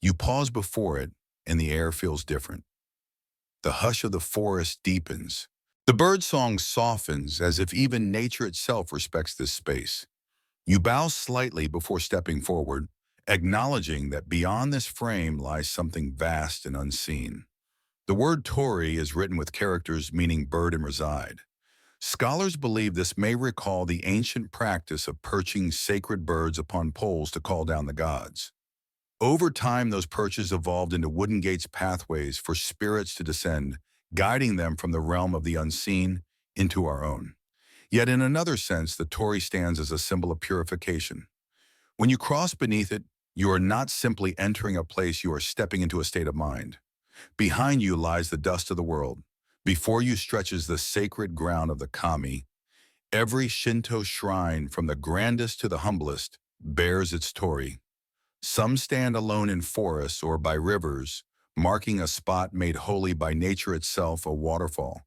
You pause before it, and the air feels different. The hush of the forest deepens. The birdsong softens, as if even nature itself respects this space. You bow slightly before stepping forward, acknowledging that beyond this frame lies something vast and unseen. The word Torii is written with characters meaning bird and reside. Scholars believe this may recall the ancient practice of perching sacred birds upon poles to call down the gods. Over time, those perches evolved into wooden gates, pathways for spirits to descend, guiding them from the realm of the unseen into our own. Yet in another sense, the Torii stands as a symbol of purification. When you cross beneath it, you are not simply entering a place, you are stepping into a state of mind. Behind you lies the dust of the world. Before you stretches the sacred ground of the kami. Every Shinto shrine, from the grandest to the humblest, bears its Torii. Some stand alone in forests or by rivers, marking a spot made holy by nature itself, a waterfall,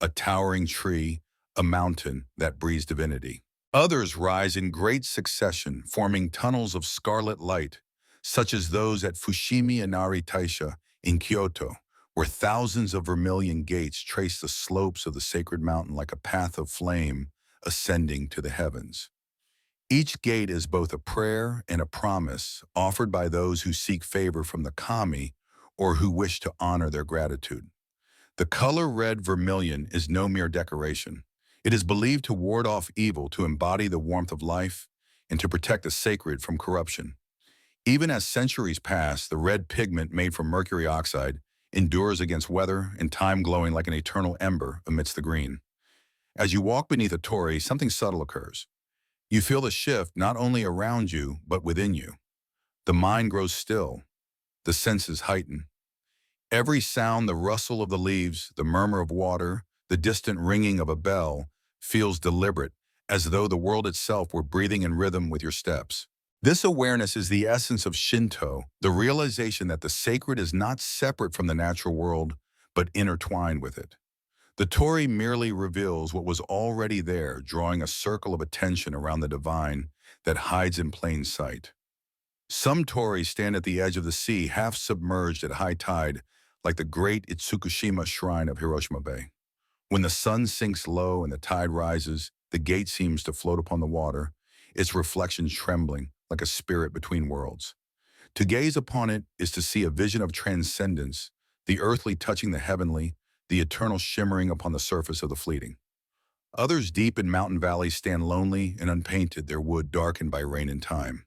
a towering tree, a mountain that breathes divinity. Others rise in great succession, forming tunnels of scarlet light, such as those at Fushimi Inari Taisha in Kyoto, where thousands of vermilion gates trace the slopes of the sacred mountain like a path of flame ascending to the heavens. Each gate is both a prayer and a promise offered by those who seek favor from the kami or who wish to honor their gratitude. The color red vermilion is no mere decoration. It is believed to ward off evil, to embody the warmth of life, and to protect the sacred from corruption. Even as centuries pass, the red pigment made from mercury oxide endures against weather and time, glowing like an eternal ember amidst the green. As you walk beneath a Torii, something subtle occurs. You feel the shift not only around you, but within you. The mind grows still. The senses heighten. Every sound, the rustle of the leaves, the murmur of water, the distant ringing of a bell, feels deliberate, as though the world itself were breathing in rhythm with your steps. This awareness is the essence of Shinto, the realization that the sacred is not separate from the natural world, but intertwined with it. The Torii merely reveals what was already there, drawing a circle of attention around the divine that hides in plain sight. Some Torii stand at the edge of the sea, half submerged at high tide, like the great Itsukushima shrine of Hiroshima Bay. When the sun sinks low and the tide rises, the gate seems to float upon the water, its reflection trembling like a spirit between worlds. To gaze upon it is to see a vision of transcendence, the earthly touching the heavenly, the eternal shimmering upon the surface of the fleeting. Others deep in mountain valleys stand lonely and unpainted, their wood darkened by rain and time.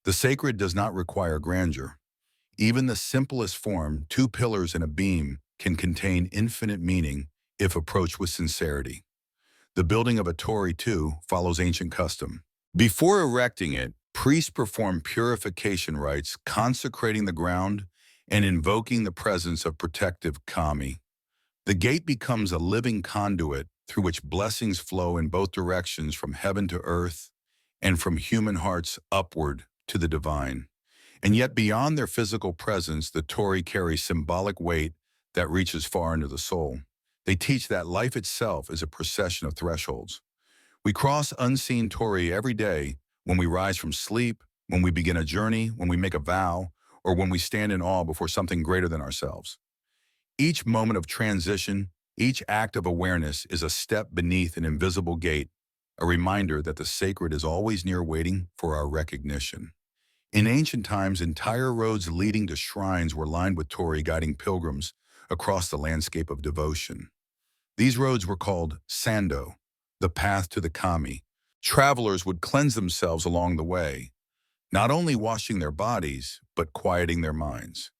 The sacred does not require grandeur. Even the simplest form, two pillars and a beam, can contain infinite meaning if approached with sincerity. The building of a torii, too, follows ancient custom. Before erecting it, priests perform purification rites, consecrating the ground and invoking the presence of protective kami. The gate becomes a living conduit through which blessings flow in both directions, from heaven to earth and from human hearts upward to the divine. And yet beyond their physical presence, the torii carry symbolic weight that reaches far into the soul. They teach that life itself is a procession of thresholds. We cross unseen torii every day, when we rise from sleep, when we begin a journey, when we make a vow, or when we stand in awe before something greater than ourselves. Each moment of transition, each act of awareness is a step beneath an invisible gate, a reminder that the sacred is always near, waiting for our recognition. In ancient times, entire roads leading to shrines were lined with torii, guiding pilgrims across the landscape of devotion. These roads were called sando, the path to the kami. Travelers would cleanse themselves along the way, not only washing their bodies, but quieting their minds.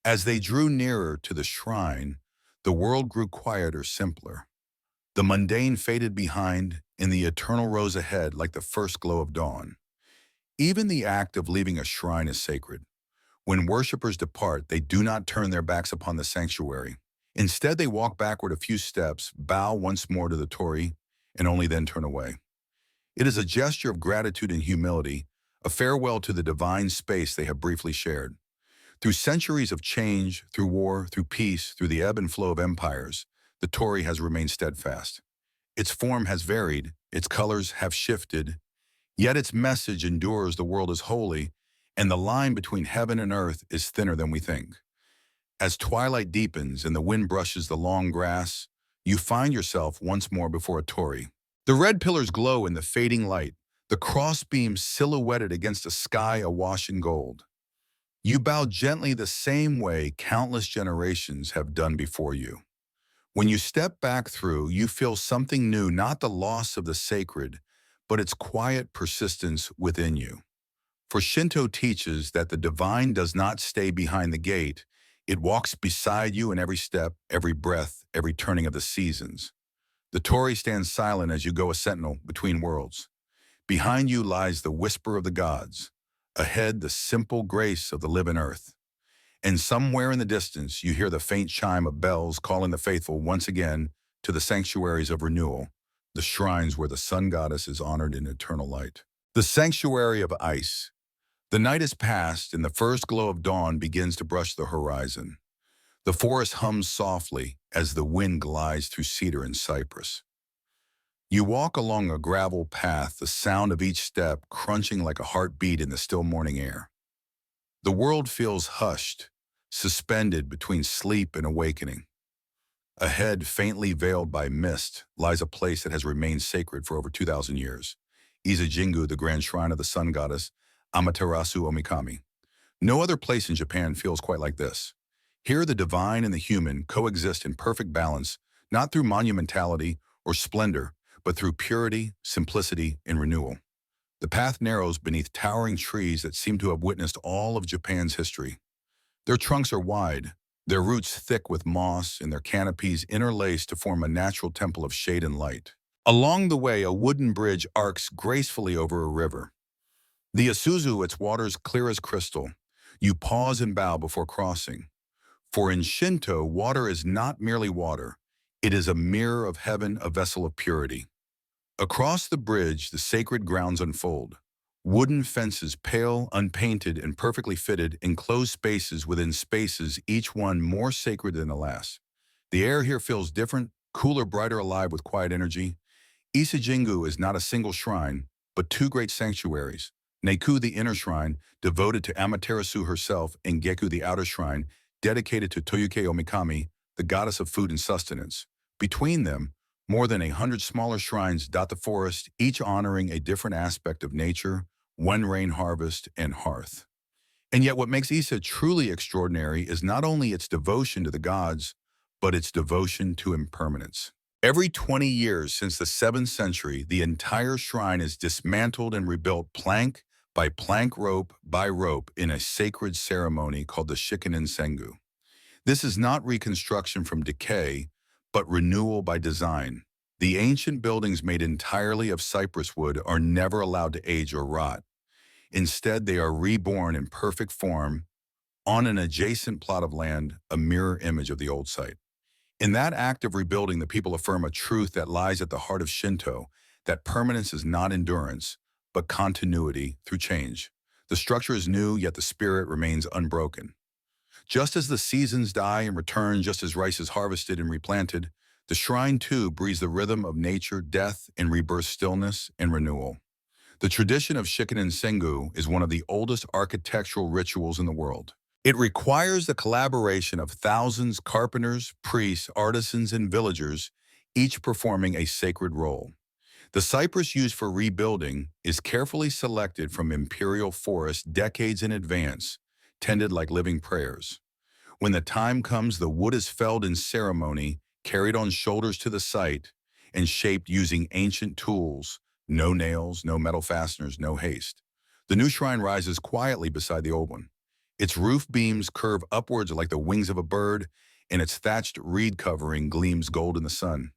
As they drew nearer to the shrine, the world grew quieter, simpler. The mundane faded behind, and the eternal rose ahead like the first glow of dawn. Even the act of leaving a shrine is sacred. When worshippers depart, they do not turn their backs upon the sanctuary. Instead, they walk backward a few steps, bow once more to the torii, and only then turn away. It is a gesture of gratitude and humility, a farewell to the divine space they have briefly shared. Through centuries of change, through war, through peace, through the ebb and flow of empires, the torii has remained steadfast. Its form has varied, its colors have shifted, yet its message endures: the world is holy, and the line between heaven and earth is thinner than we think. As twilight deepens and the wind brushes the long grass, you find yourself once more before a torii. The red pillars glow in the fading light, the crossbeams silhouetted against a sky awash in gold. You bow gently, the same way countless generations have done before you. When you step back through, you feel something new, not the loss of the sacred, but its quiet persistence within you. For Shinto teaches that the divine does not stay behind the gate, it walks beside you in every step, every breath, every turning of the seasons. The torii stands silent as you go, a sentinel between worlds. Behind you lies the whisper of the gods, ahead the simple grace of the living earth. And somewhere in the distance, you hear the faint chime of bells calling the faithful once again to the sanctuaries of renewal, the shrines where the Sun Goddess is honored in eternal light. The Sanctuary of Ise. The night is past, and the first glow of dawn begins to brush the horizon. The forest hums softly as the wind glides through cedar and cypress. You walk along a gravel path, the sound of each step crunching like a heartbeat in the still morning air. The world feels hushed, suspended between sleep and awakening. Ahead, faintly veiled by mist, lies a place that has remained sacred for over 2,000 years. Izanagi, the grand shrine of the Sun Goddess Amaterasu Omikami. No other place in Japan feels quite like this. Here, the divine and the human coexist in perfect balance, not through monumentality or splendor, but through purity, simplicity, and renewal. The path narrows beneath towering trees that seem to have witnessed all of Japan's history. Their trunks are wide, their roots thick with moss, and their canopies interlaced to form a natural temple of shade and light. Along the way, a wooden bridge arcs gracefully over a river. The Isuzu, its waters clear as crystal. You pause and bow before crossing. For in Shinto, water is not merely water. It is a mirror of heaven, a vessel of purity. Across the bridge, the sacred grounds unfold. Wooden fences, pale, unpainted, and perfectly fitted, enclose spaces within spaces, each one more sacred than the last. The air here feels different, cooler, brighter, alive with quiet energy. Isajingu is not a single shrine, but two great sanctuaries. Neku, the inner shrine, devoted to Amaterasu herself, and Geku, the outer shrine, dedicated to Toyuke Omikami, the goddess of food and sustenance. Between them, More than 100 smaller shrines dot the forest, each honoring a different aspect of nature, one rain harvest, and hearth. And yet what makes Ise truly extraordinary is not only its devotion to the gods, but its devotion to impermanence. Every 20 years since the 7th century, the entire shrine is dismantled and rebuilt plank by plank, rope by rope, in a sacred ceremony called the Shikinen Sengu. This is not reconstruction from decay, but renewal by design. The ancient buildings made entirely of cypress wood are never allowed to age or rot. Instead, they are reborn in perfect form on an adjacent plot of land, a mirror image of the old site. In that act of rebuilding, the people affirm a truth that lies at the heart of Shinto, that permanence is not endurance, but continuity through change. The structure is new, yet the spirit remains unbroken. Just as the seasons die and return, just as rice is harvested and replanted, the shrine too breathes the rhythm of nature, death, and rebirth, stillness, and renewal. The tradition of Shikinen Sengu is one of the oldest architectural rituals in the world. It requires the collaboration of thousands of carpenters, priests, artisans, and villagers, each performing a sacred role. The cypress used for rebuilding is carefully selected from imperial forests decades in advance, tended like living prayers. When the time comes, the wood is felled in ceremony, carried on shoulders to the site, and shaped using ancient tools. No nails, no metal fasteners, no haste. The new shrine rises quietly beside the old one. Its roof beams curve upwards like the wings of a bird, and its thatched reed covering gleams gold in the sun.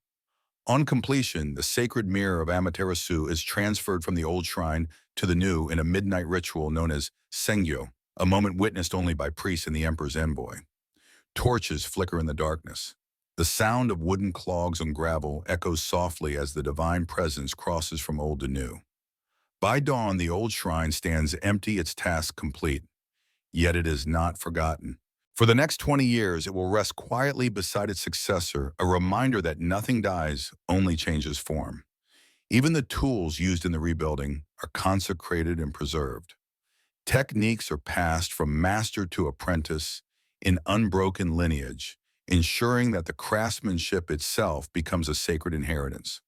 On completion, the sacred mirror of Amaterasu is transferred from the old shrine to the new in a midnight ritual known as Sengyo, a moment witnessed only by priests and the emperor's envoy. Torches flicker in the darkness. The sound of wooden clogs on gravel echoes softly as the divine presence crosses from old to new. By dawn, the old shrine stands empty, its task complete. Yet it is not forgotten. For the next 20 years, it will rest quietly beside its successor, a reminder that nothing dies, only changes form. Even the tools used in the rebuilding are consecrated and preserved. Techniques are passed from master to apprentice in unbroken lineage, ensuring that the craftsmanship itself becomes a sacred inheritance.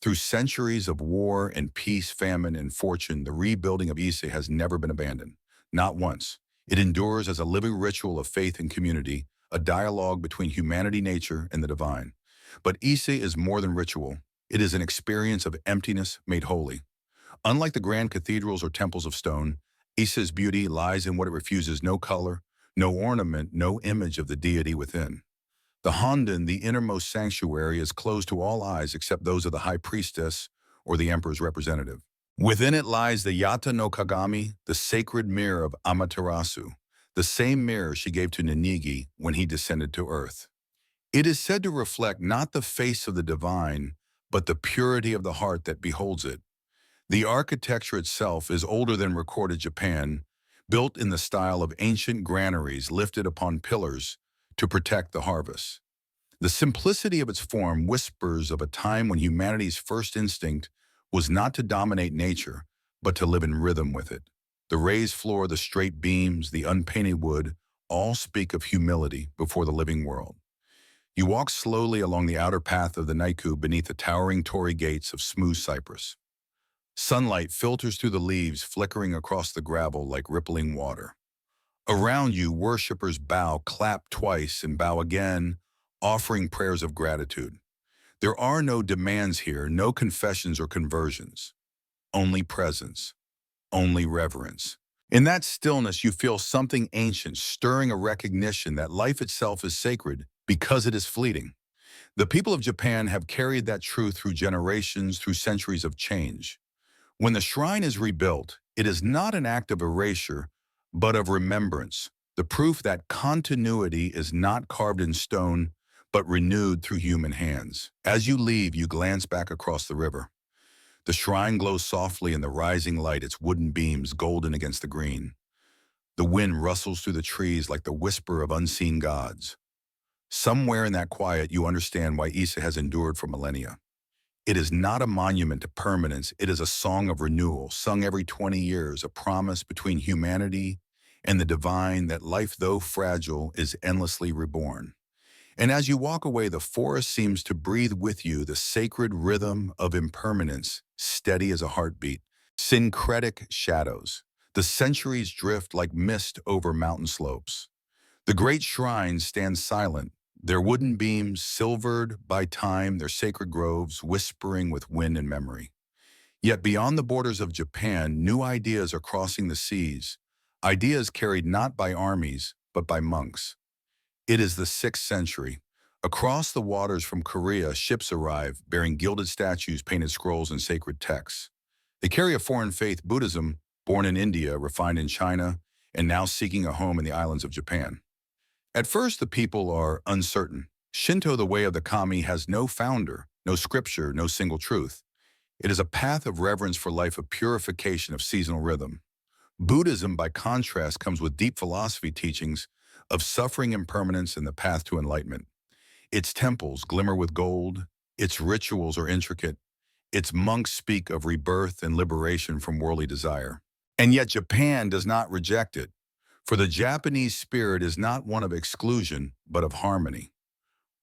Through centuries of war and peace, famine and fortune, the rebuilding of Ise has never been abandoned. Not once. It endures as a living ritual of faith and community, a dialogue between humanity, nature, and the divine. But Ise is more than ritual. It is an experience of emptiness made holy. Unlike the grand cathedrals or temples of stone, Ise's beauty lies in what it refuses: no color, no ornament, no image of the deity within. The Honden, the innermost sanctuary, is closed to all eyes except those of the high priestess or the emperor's representative. Within it lies the Yata no Kagami, the sacred mirror of Amaterasu, the same mirror she gave to Ninigi when he descended to earth. It is said to reflect not the face of the divine, but the purity of the heart that beholds it. The architecture itself is older than recorded Japan, built in the style of ancient granaries lifted upon pillars to protect the harvest. The simplicity of its form whispers of a time when humanity's first instinct was not to dominate nature, but to live in rhythm with it. The raised floor, the straight beams, the unpainted wood, all speak of humility before the living world. You walk slowly along the outer path of the Naiku beneath the towering Torii gates of smooth cypress. Sunlight filters through the leaves, flickering across the gravel like rippling water. Around you, worshippers bow, clap twice, and bow again, offering prayers of gratitude. There are no demands here, no confessions or conversions. Only presence, only reverence. In that stillness, you feel something ancient, stirring a recognition that life itself is sacred because it is fleeting. The people of Japan have carried that truth through generations, through centuries of change. When the shrine is rebuilt, it is not an act of erasure, but of remembrance, the proof that continuity is not carved in stone, but renewed through human hands. As you leave, you glance back across the river. The shrine glows softly in the rising light, its wooden beams golden against the green. The wind rustles through the trees like the whisper of unseen gods. Somewhere in that quiet, you understand why Ise has endured for millennia. It is not a monument to permanence, it is a song of renewal, sung every 20 years, a promise between humanity and the divine that life, though fragile, is endlessly reborn. And as you walk away, the forest seems to breathe with you the sacred rhythm of impermanence, steady as a heartbeat. Syncretic shadows. The centuries drift like mist over mountain slopes. The great shrines stand silent, their wooden beams silvered by time, their sacred groves whispering with wind and memory. Yet beyond the borders of Japan, new ideas are crossing the seas, ideas carried not by armies, but by monks. It is the 6th century. Across the waters from Korea, ships arrive, bearing gilded statues, painted scrolls, and sacred texts. They carry a foreign faith, Buddhism, born in India, refined in China, and now seeking a home in the islands of Japan. At first, the people are uncertain. Shinto, the way of the kami, has no founder, no scripture, no single truth. It is a path of reverence for life, a purification of seasonal rhythm. Buddhism, by contrast, comes with deep philosophy teachings of suffering, impermanence, and the path to enlightenment. Its temples glimmer with gold, its rituals are intricate, its monks speak of rebirth and liberation from worldly desire. And yet Japan does not reject it, for the Japanese spirit is not one of exclusion, but of harmony.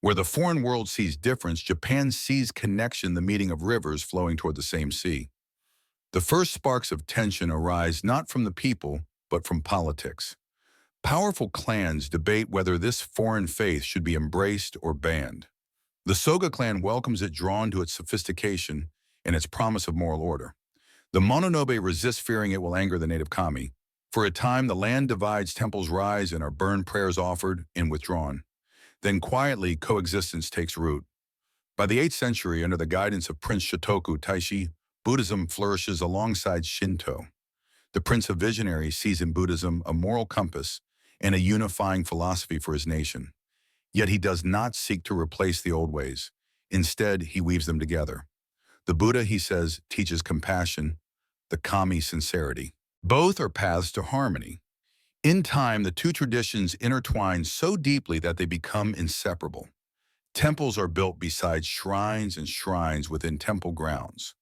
Where the foreign world sees difference, Japan sees connection, the meeting of rivers flowing toward the same sea. The first sparks of tension arise not from the people, but from politics. Powerful clans debate whether this foreign faith should be embraced or banned. The Soga clan welcomes it, drawn to its sophistication and its promise of moral order. The Mononobe resists, fearing it will anger the native kami. For a time, the land divides, temples rise, and are burned, prayers offered and withdrawn. Then quietly, coexistence takes root. By the 8th century, under the guidance of Prince Shotoku Taishi, Buddhism flourishes alongside Shinto. The Prince of Visionaries sees in Buddhism a moral compass and a unifying philosophy for his nation. Yet he does not seek to replace the old ways. Instead, he weaves them together. The Buddha, he says, teaches compassion, the kami sincerity. Both are paths to harmony. In time, the two traditions intertwine so deeply that they become inseparable. Temples are built beside shrines and shrines within temple grounds.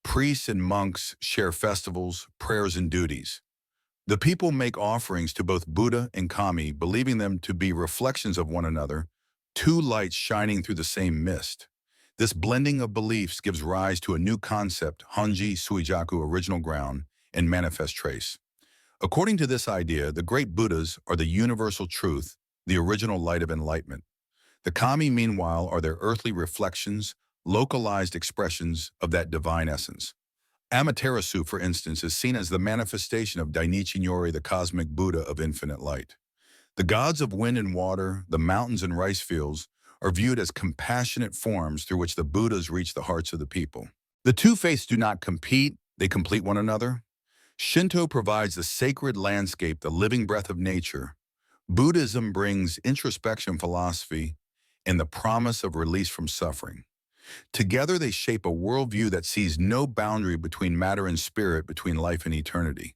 Priests and monks share festivals, prayers, and duties. The people make offerings to both Buddha and kami, believing them to be reflections of one another, two lights shining through the same mist. This blending of beliefs gives rise to a new concept, Honji Suijaku, original ground, and manifest trace. According to this idea, the great Buddhas are the universal truth, the original light of enlightenment. The kami, meanwhile, are their earthly reflections, localized expressions of that divine essence. Amaterasu, for instance, is seen as the manifestation of Dainichi Nyori, the cosmic Buddha of infinite light. The gods of wind and water, the mountains and rice fields, are viewed as compassionate forms through which the Buddhas reach the hearts of the people. The two faiths do not compete, they complete one another. Shinto provides the sacred landscape, the living breath of nature. Buddhism brings introspection, philosophy, and the promise of release from suffering. Together they shape a worldview that sees no boundary between matter and spirit, between life and eternity.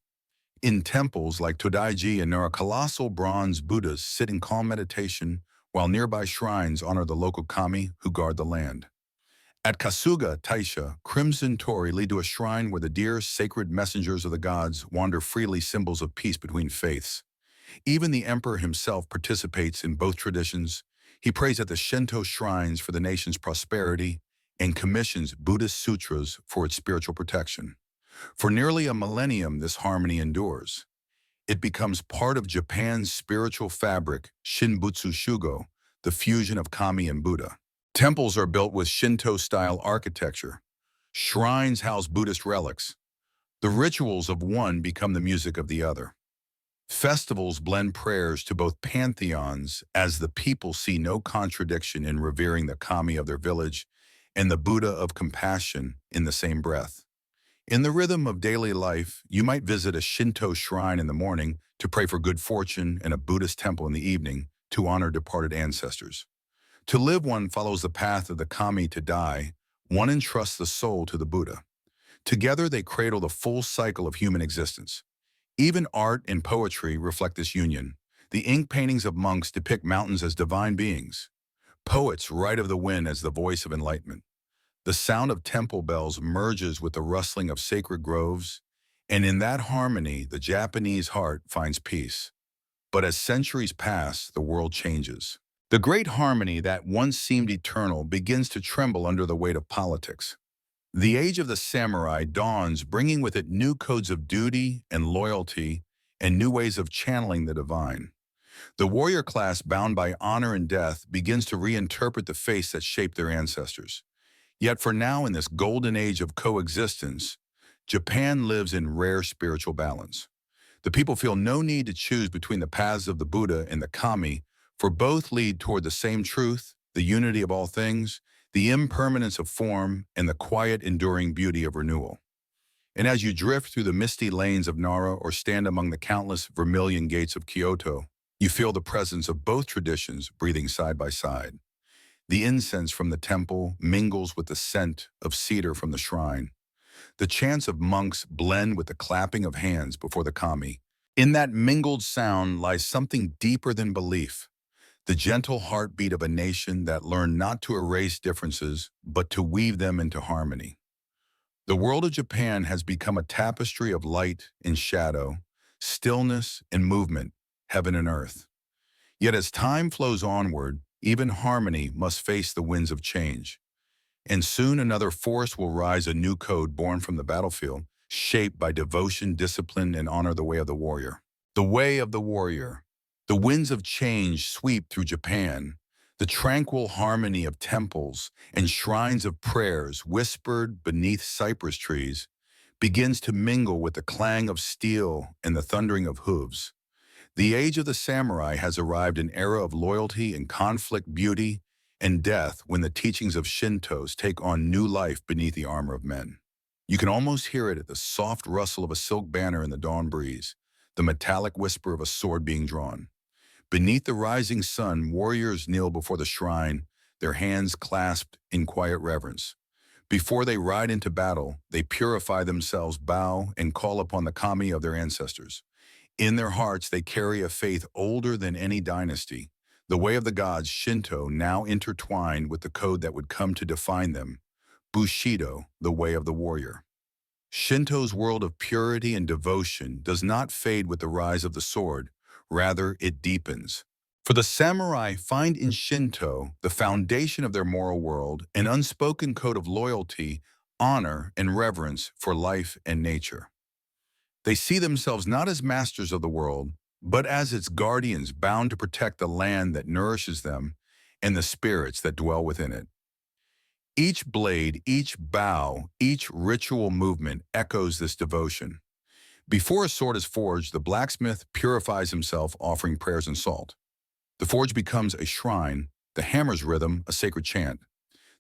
In temples like Todaiji and Nara, colossal bronze Buddhas sit in calm meditation, while nearby shrines honor the local kami who guard the land. At Kasuga, Taisha, crimson Torii lead to a shrine where the dear sacred messengers of the gods wander freely, symbols of peace between faiths. Even the emperor himself participates in both traditions. He prays at the Shinto shrines for the nation's prosperity and commissions Buddhist sutras for its spiritual protection. For nearly a millennium, this harmony endures. It becomes part of Japan's spiritual fabric, Shinbutsu Shugo, the fusion of kami and Buddha. Temples are built with Shinto-style architecture. Shrines house Buddhist relics. The rituals of one become the music of the other. Festivals blend prayers to both pantheons, as the people see no contradiction in revering the kami of their village and the Buddha of compassion in the same breath. In the rhythm of daily life, you might visit a Shinto shrine in the morning to pray for good fortune and a Buddhist temple in the evening to honor departed ancestors. To live, one follows the path of the kami; to die, one entrusts the soul to the Buddha. Together they cradle the full cycle of human existence. Even art and poetry reflect this union. The ink paintings of monks depict mountains as divine beings. Poets write of the wind as the voice of enlightenment. The sound of temple bells merges with the rustling of sacred groves, and in that harmony, the Japanese heart finds peace. But as centuries pass, the world changes. The great harmony that once seemed eternal begins to tremble under the weight of politics. The age of the samurai dawns, bringing with it new codes of duty and loyalty and new ways of channeling the divine. The warrior class bound by honor and death begins to reinterpret the faiths that shaped their ancestors. Yet for now, in this golden age of coexistence, Japan lives in rare spiritual balance. The people feel no need to choose between the paths of the Buddha and the Kami, for both lead toward the same truth, the unity of all things, the impermanence of form, and the quiet, enduring beauty of renewal. And as you drift through the misty lanes of Nara or stand among the countless vermilion gates of Kyoto, you feel the presence of both traditions breathing side by side. The incense from the temple mingles with the scent of cedar from the shrine. The chants of monks blend with the clapping of hands before the kami. In that mingled sound lies something deeper than belief, the gentle heartbeat of a nation that learned not to erase differences, but to weave them into harmony. The world of Japan has become a tapestry of light and shadow, stillness and movement, heaven and earth. Yet as time flows onward, even harmony must face the winds of change. And soon another force will rise, a new code born from the battlefield, shaped by devotion, discipline, and honor, the way of the warrior. The way of the warrior. The winds of change sweep through Japan. The tranquil harmony of temples and shrines of prayers whispered beneath cypress trees begins to mingle with the clang of steel and the thundering of hooves. The age of the samurai has arrived, an era of loyalty and conflict, beauty and death, when the teachings of Shintos take on new life beneath the armor of men. You can almost hear it at the soft rustle of a silk banner in the dawn breeze, the metallic whisper of a sword being drawn. Beneath the rising sun, warriors kneel before the shrine, their hands clasped in quiet reverence. Before they ride into battle, they purify themselves, bow, and call upon the kami of their ancestors. In their hearts, they carry a faith older than any dynasty, the way of the gods, Shinto, now intertwined with the code that would come to define them, Bushido, the way of the warrior. Shinto's world of purity and devotion does not fade with the rise of the sword, rather it deepens. For the samurai find in Shinto the foundation of their moral world, an unspoken code of loyalty, honor, and reverence for life and nature. They see themselves not as masters of the world, but as its guardians, bound to protect the land that nourishes them and the spirits that dwell within it. Each blade, each bow, each ritual movement echoes this devotion. Before a sword is forged, the blacksmith purifies himself, offering prayers and salt. The forge becomes a shrine, the hammer's rhythm a sacred chant.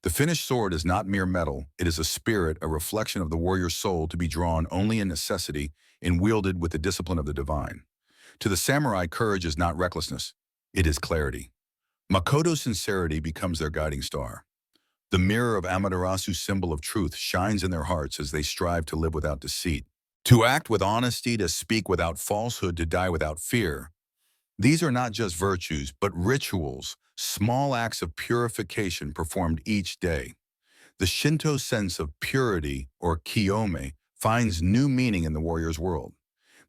The finished sword is not mere metal, it is a spirit, a reflection of the warrior's soul, to be drawn only in necessity and wielded with the discipline of the divine. To the samurai, courage is not recklessness, it is clarity. Makoto's sincerity becomes their guiding star. The mirror of Amaterasu's symbol of truth shines in their hearts as they strive to live without deceit, to act with honesty, to speak without falsehood, to die without fear. These are not just virtues, but rituals, small acts of purification performed each day. The Shinto sense of purity, or kiyome, finds new meaning in the warrior's world.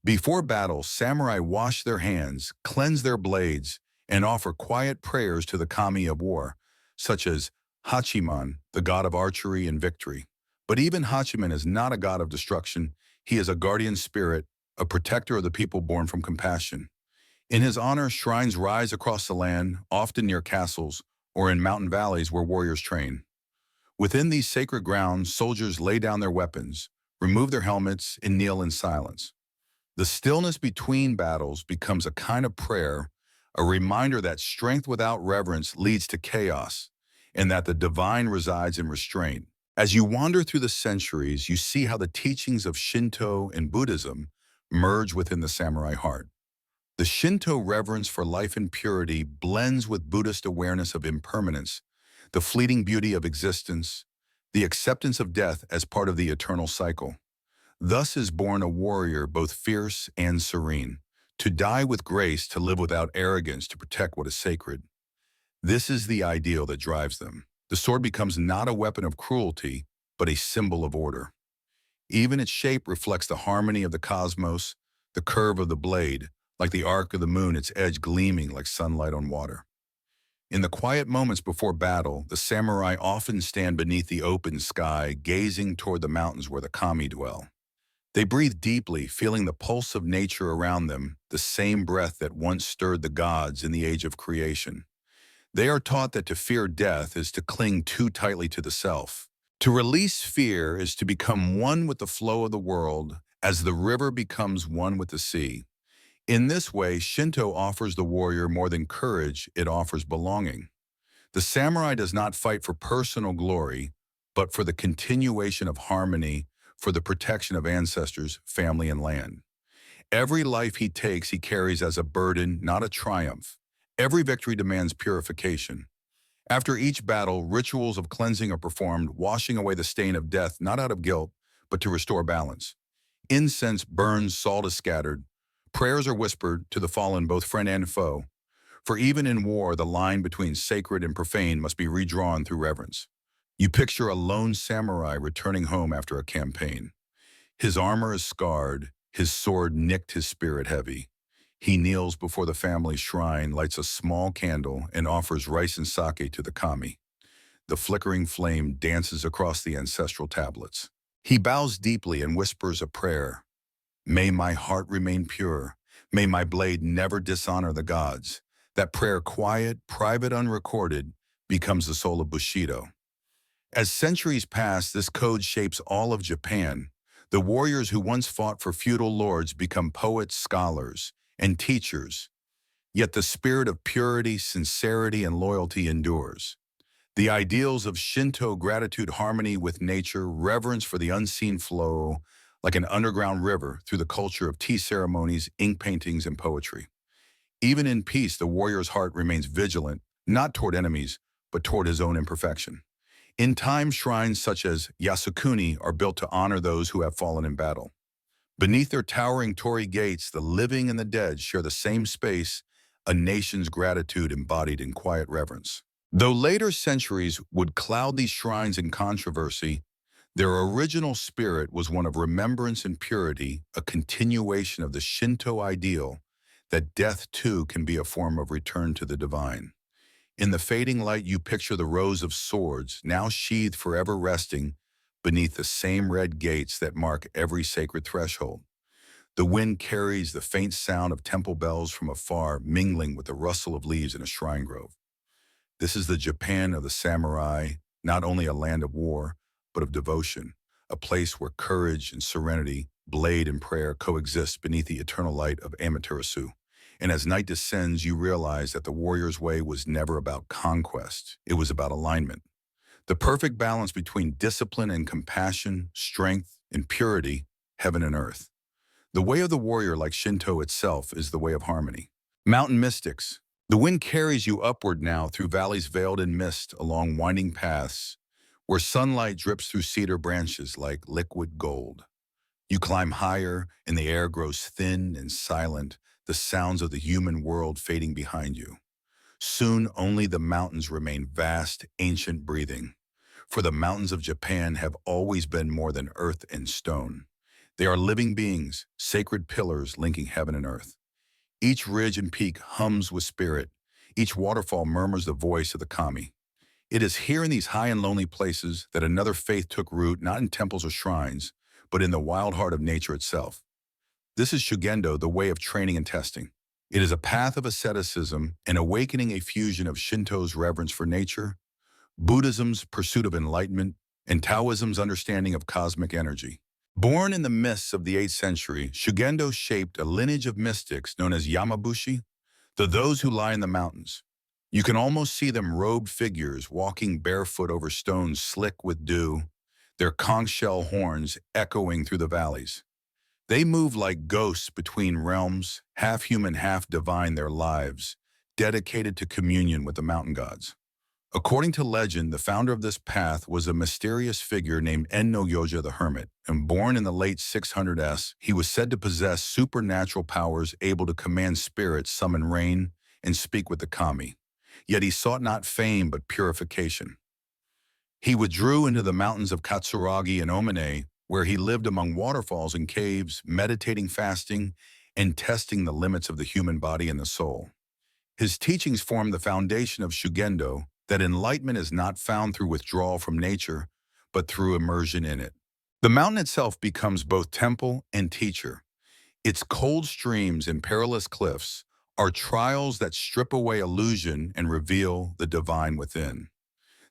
Before battle, samurai wash their hands, cleanse their blades, and offer quiet prayers to the kami of war, such as Hachiman, the god of archery and victory. But even Hachiman is not a god of destruction. He is a guardian spirit, a protector of the people born from compassion. In his honor, shrines rise across the land, often near castles or in mountain valleys where warriors train. Within these sacred grounds, soldiers lay down their weapons, remove their helmets, and kneel in silence. The stillness between battles becomes a kind of prayer, a reminder that strength without reverence leads to chaos, and that the divine resides in restraint. As you wander through the centuries, you see how the teachings of Shinto and Buddhism merge within the samurai heart. The Shinto reverence for life and purity blends with Buddhist awareness of impermanence, the fleeting beauty of existence, the acceptance of death as part of the eternal cycle. Thus is born a warrior both fierce and serene, to die with grace, to live without arrogance, to protect what is sacred. This is the ideal that drives them. The sword becomes not a weapon of cruelty, but a symbol of order. Even its shape reflects the harmony of the cosmos, the curve of the blade, like the arc of the moon, its edge gleaming like sunlight on water. In the quiet moments before battle, the samurai often stand beneath the open sky, gazing toward the mountains where the kami dwell. They breathe deeply, feeling the pulse of nature around them, the same breath that once stirred the gods in the age of creation. They are taught that to fear death is to cling too tightly to the self. To release fear is to become one with the flow of the world, as the river becomes one with the sea. In this way, Shinto offers the warrior more than courage, it offers belonging. The samurai does not fight for personal glory, but for the continuation of harmony, for the protection of ancestors, family, and land. Every life he takes, he carries as a burden, not a triumph. Every victory demands purification. After each battle, rituals of cleansing are performed, washing away the stain of death, not out of guilt, but to restore balance. Incense burns, salt is scattered. Prayers are whispered to the fallen, both friend and foe. For even in war, the line between sacred and profane must be redrawn through reverence. You picture a lone samurai returning home after a campaign. His armor is scarred, his sword nicked his spirit heavy. He kneels before the family shrine, lights a small candle, and offers rice and sake to the kami. The flickering flame dances across the ancestral tablets. He bows deeply and whispers a prayer. May my heart remain pure. May my blade never dishonor the gods. That prayer, quiet, private, unrecorded, becomes the soul of Bushido. As centuries pass, this code shapes all of Japan. The warriors who once fought for feudal lords become poets, scholars, and teachers. Yet the spirit of purity, sincerity, and loyalty endures. The ideals of Shinto gratitude, harmony with nature, reverence for the unseen flow like an underground river through the culture of tea ceremonies, ink paintings, and poetry. Even in peace, the warrior's heart remains vigilant, not toward enemies, but toward his own imperfection. In time, shrines such as Yasukuni are built to honor those who have fallen in battle. Beneath their towering Torii gates, the living and the dead share the same space, a nation's gratitude embodied in quiet reverence. Though later centuries would cloud these shrines in controversy, their original spirit was one of remembrance and purity, a continuation of the Shinto ideal that death too can be a form of return to the divine. In the fading light, you picture the rows of swords, now sheathed, forever resting beneath the same red gates that mark every sacred threshold. The wind carries the faint sound of temple bells from afar, mingling with the rustle of leaves in a shrine grove. This is the Japan of the samurai, not only a land of war, but of devotion, a place where courage and serenity, blade and prayer coexist beneath the eternal light of Amaterasu. And as night descends, you realize that the warrior's way was never about conquest. It was about alignment. The perfect balance between discipline and compassion, strength and purity, heaven and earth. The way of the warrior, like Shinto itself, is the way of harmony. Mountain mystics. The wind carries you upward now through valleys veiled in mist, along winding paths, where sunlight drips through cedar branches like liquid gold. You climb higher, and the air grows thin and silent, the sounds of the human world fading behind you. Soon only the mountains remain vast, ancient breathing. For the mountains of Japan have always been more than earth and stone. They are living beings, sacred pillars linking heaven and earth. Each ridge and peak hums with spirit. Each waterfall murmurs the voice of the kami. It is here in these high and lonely places that another faith took root, not in temples or shrines, but in the wild heart of nature itself. This is Shugendo, the way of training and testing. It is a path of asceticism, an awakening, a fusion of Shinto's reverence for nature, Buddhism's pursuit of enlightenment, and Taoism's understanding of cosmic energy. Born in the mists of the 8th century, Shugendo shaped a lineage of mystics known as Yamabushi, those who lie in the mountains. You can almost see them robed figures walking barefoot over stones slick with dew, their conch shell horns echoing through the valleys. They move like ghosts between realms, half human, half divine, their lives, dedicated to communion with the mountain gods. According to legend, the founder of this path was a mysterious figure named En-no-Gyoja the Hermit, and born in the late 600s, he was said to possess supernatural powers, able to command spirits, summon rain, and speak with the kami. Yet he sought not fame but purification. He withdrew into the mountains of Katsuragi and Omine, where he lived among waterfalls and caves, meditating, fasting, and testing the limits of the human body and the soul. His teachings form the foundation of Shugendo, that enlightenment is not found through withdrawal from nature, but through immersion in it. The mountain itself becomes both temple and teacher. Its cold streams and perilous cliffs are trials that strip away illusion and reveal the divine within.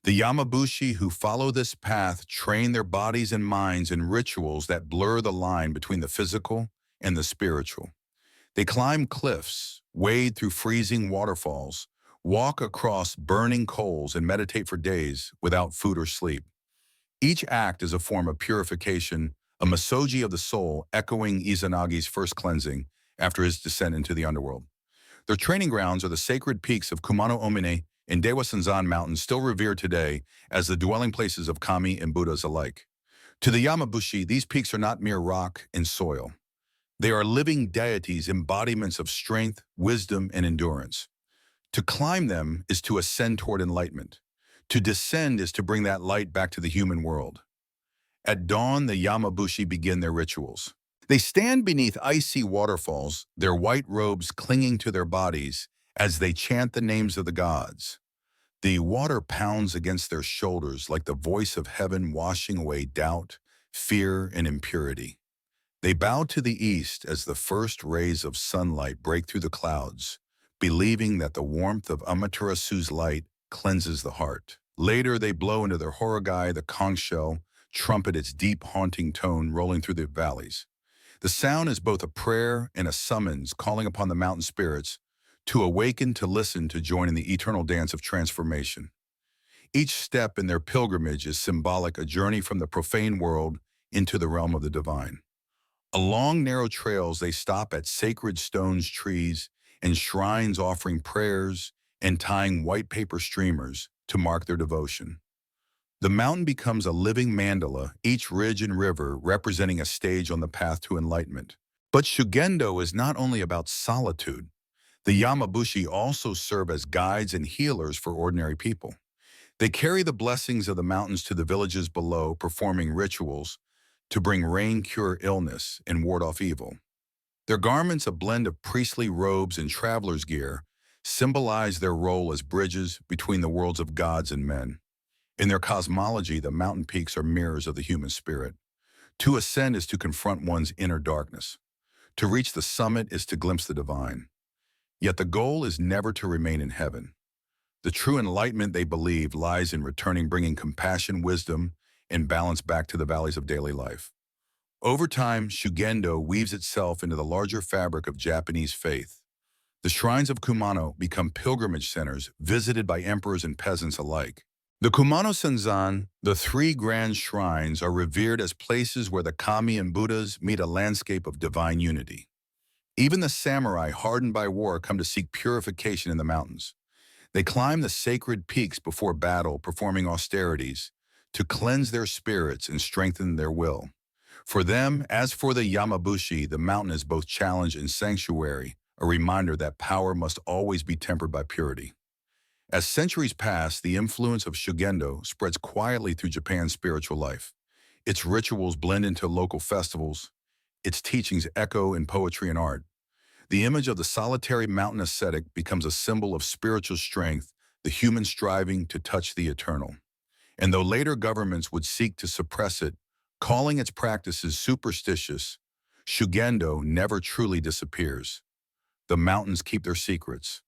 The Yamabushi who follow this path train their bodies and minds in rituals that blur the line between the physical and the spiritual. They climb cliffs, wade through freezing waterfalls, walk across burning coals, and meditate for days without food or sleep. Each act is a form of purification, a masoji of the soul, echoing Izanagi's first cleansing after his descent into the underworld. Their training grounds are the sacred peaks of Kumano Omine and Dewa Sanzan Mountains, still revered today as the dwelling places of kami and Buddhas alike. To the Yamabushi, these peaks are not mere rock and soil. They are living deities, embodiments of strength, wisdom, and endurance. To climb them is to ascend toward enlightenment. To descend is to bring that light back to the human world. At dawn, the Yamabushi begin their rituals. They stand beneath icy waterfalls, their white robes clinging to their bodies as they chant the names of the gods. The water pounds against their shoulders like the voice of heaven washing away doubt, fear, and impurity. They bow to the east as the first rays of sunlight break through the clouds, believing that the warmth of Amaterasu's light cleanses the heart. Later, they blow into their horogai, the conch shell, trumpet its deep, haunting tone rolling through the valleys. The sound is both a prayer and a summons calling upon the mountain spirits to awaken, to listen, to join in the eternal dance of transformation. Each step in their pilgrimage is symbolic, a journey from the profane world into the realm of the divine. Along narrow trails, they stop at sacred stones, trees, and shrines offering prayers and tying white paper streamers to mark their devotion. The mountain becomes a living mandala, each ridge and river representing a stage on the path to enlightenment. But Shugendo is not only about solitude. The Yamabushi also serve as guides and healers for ordinary people. They carry the blessings of the mountains to the villages below, performing rituals to bring rain, cure illness, and ward off evil. Their garments, a blend of priestly robes and traveler's gear, symbolize their role as bridges between the worlds of gods and men. In their cosmology, the mountain peaks are mirrors of the human spirit. To ascend is to confront one's inner darkness. To reach the summit is to glimpse the divine. Yet the goal is never to remain in heaven. The true enlightenment, they believe, lies in returning, bringing compassion, wisdom, and balance back to the valleys of daily life. Over time, Shugendo weaves itself into the larger fabric of Japanese faith. The shrines of Kumano become pilgrimage centers visited by emperors and peasants alike. The Kumano Sanzan, the three grand shrines, are revered as places where the kami and Buddhas meet, a landscape of divine unity. Even the samurai, hardened by war, come to seek purification in the mountains. They climb the sacred peaks before battle, performing austerities to cleanse their spirits and strengthen their will. For them, as for the Yamabushi, the mountain is both challenge and sanctuary, a reminder that power must always be tempered by purity. As centuries pass, the influence of Shugendo spreads quietly through Japan's spiritual life. Its rituals blend into local festivals, its teachings echo in poetry and art. The image of the solitary mountain ascetic becomes a symbol of spiritual strength, the human striving to touch the eternal. And though later governments would seek to suppress it, calling its practices superstitious, Shugendo never truly disappears. The mountains keep their secrets.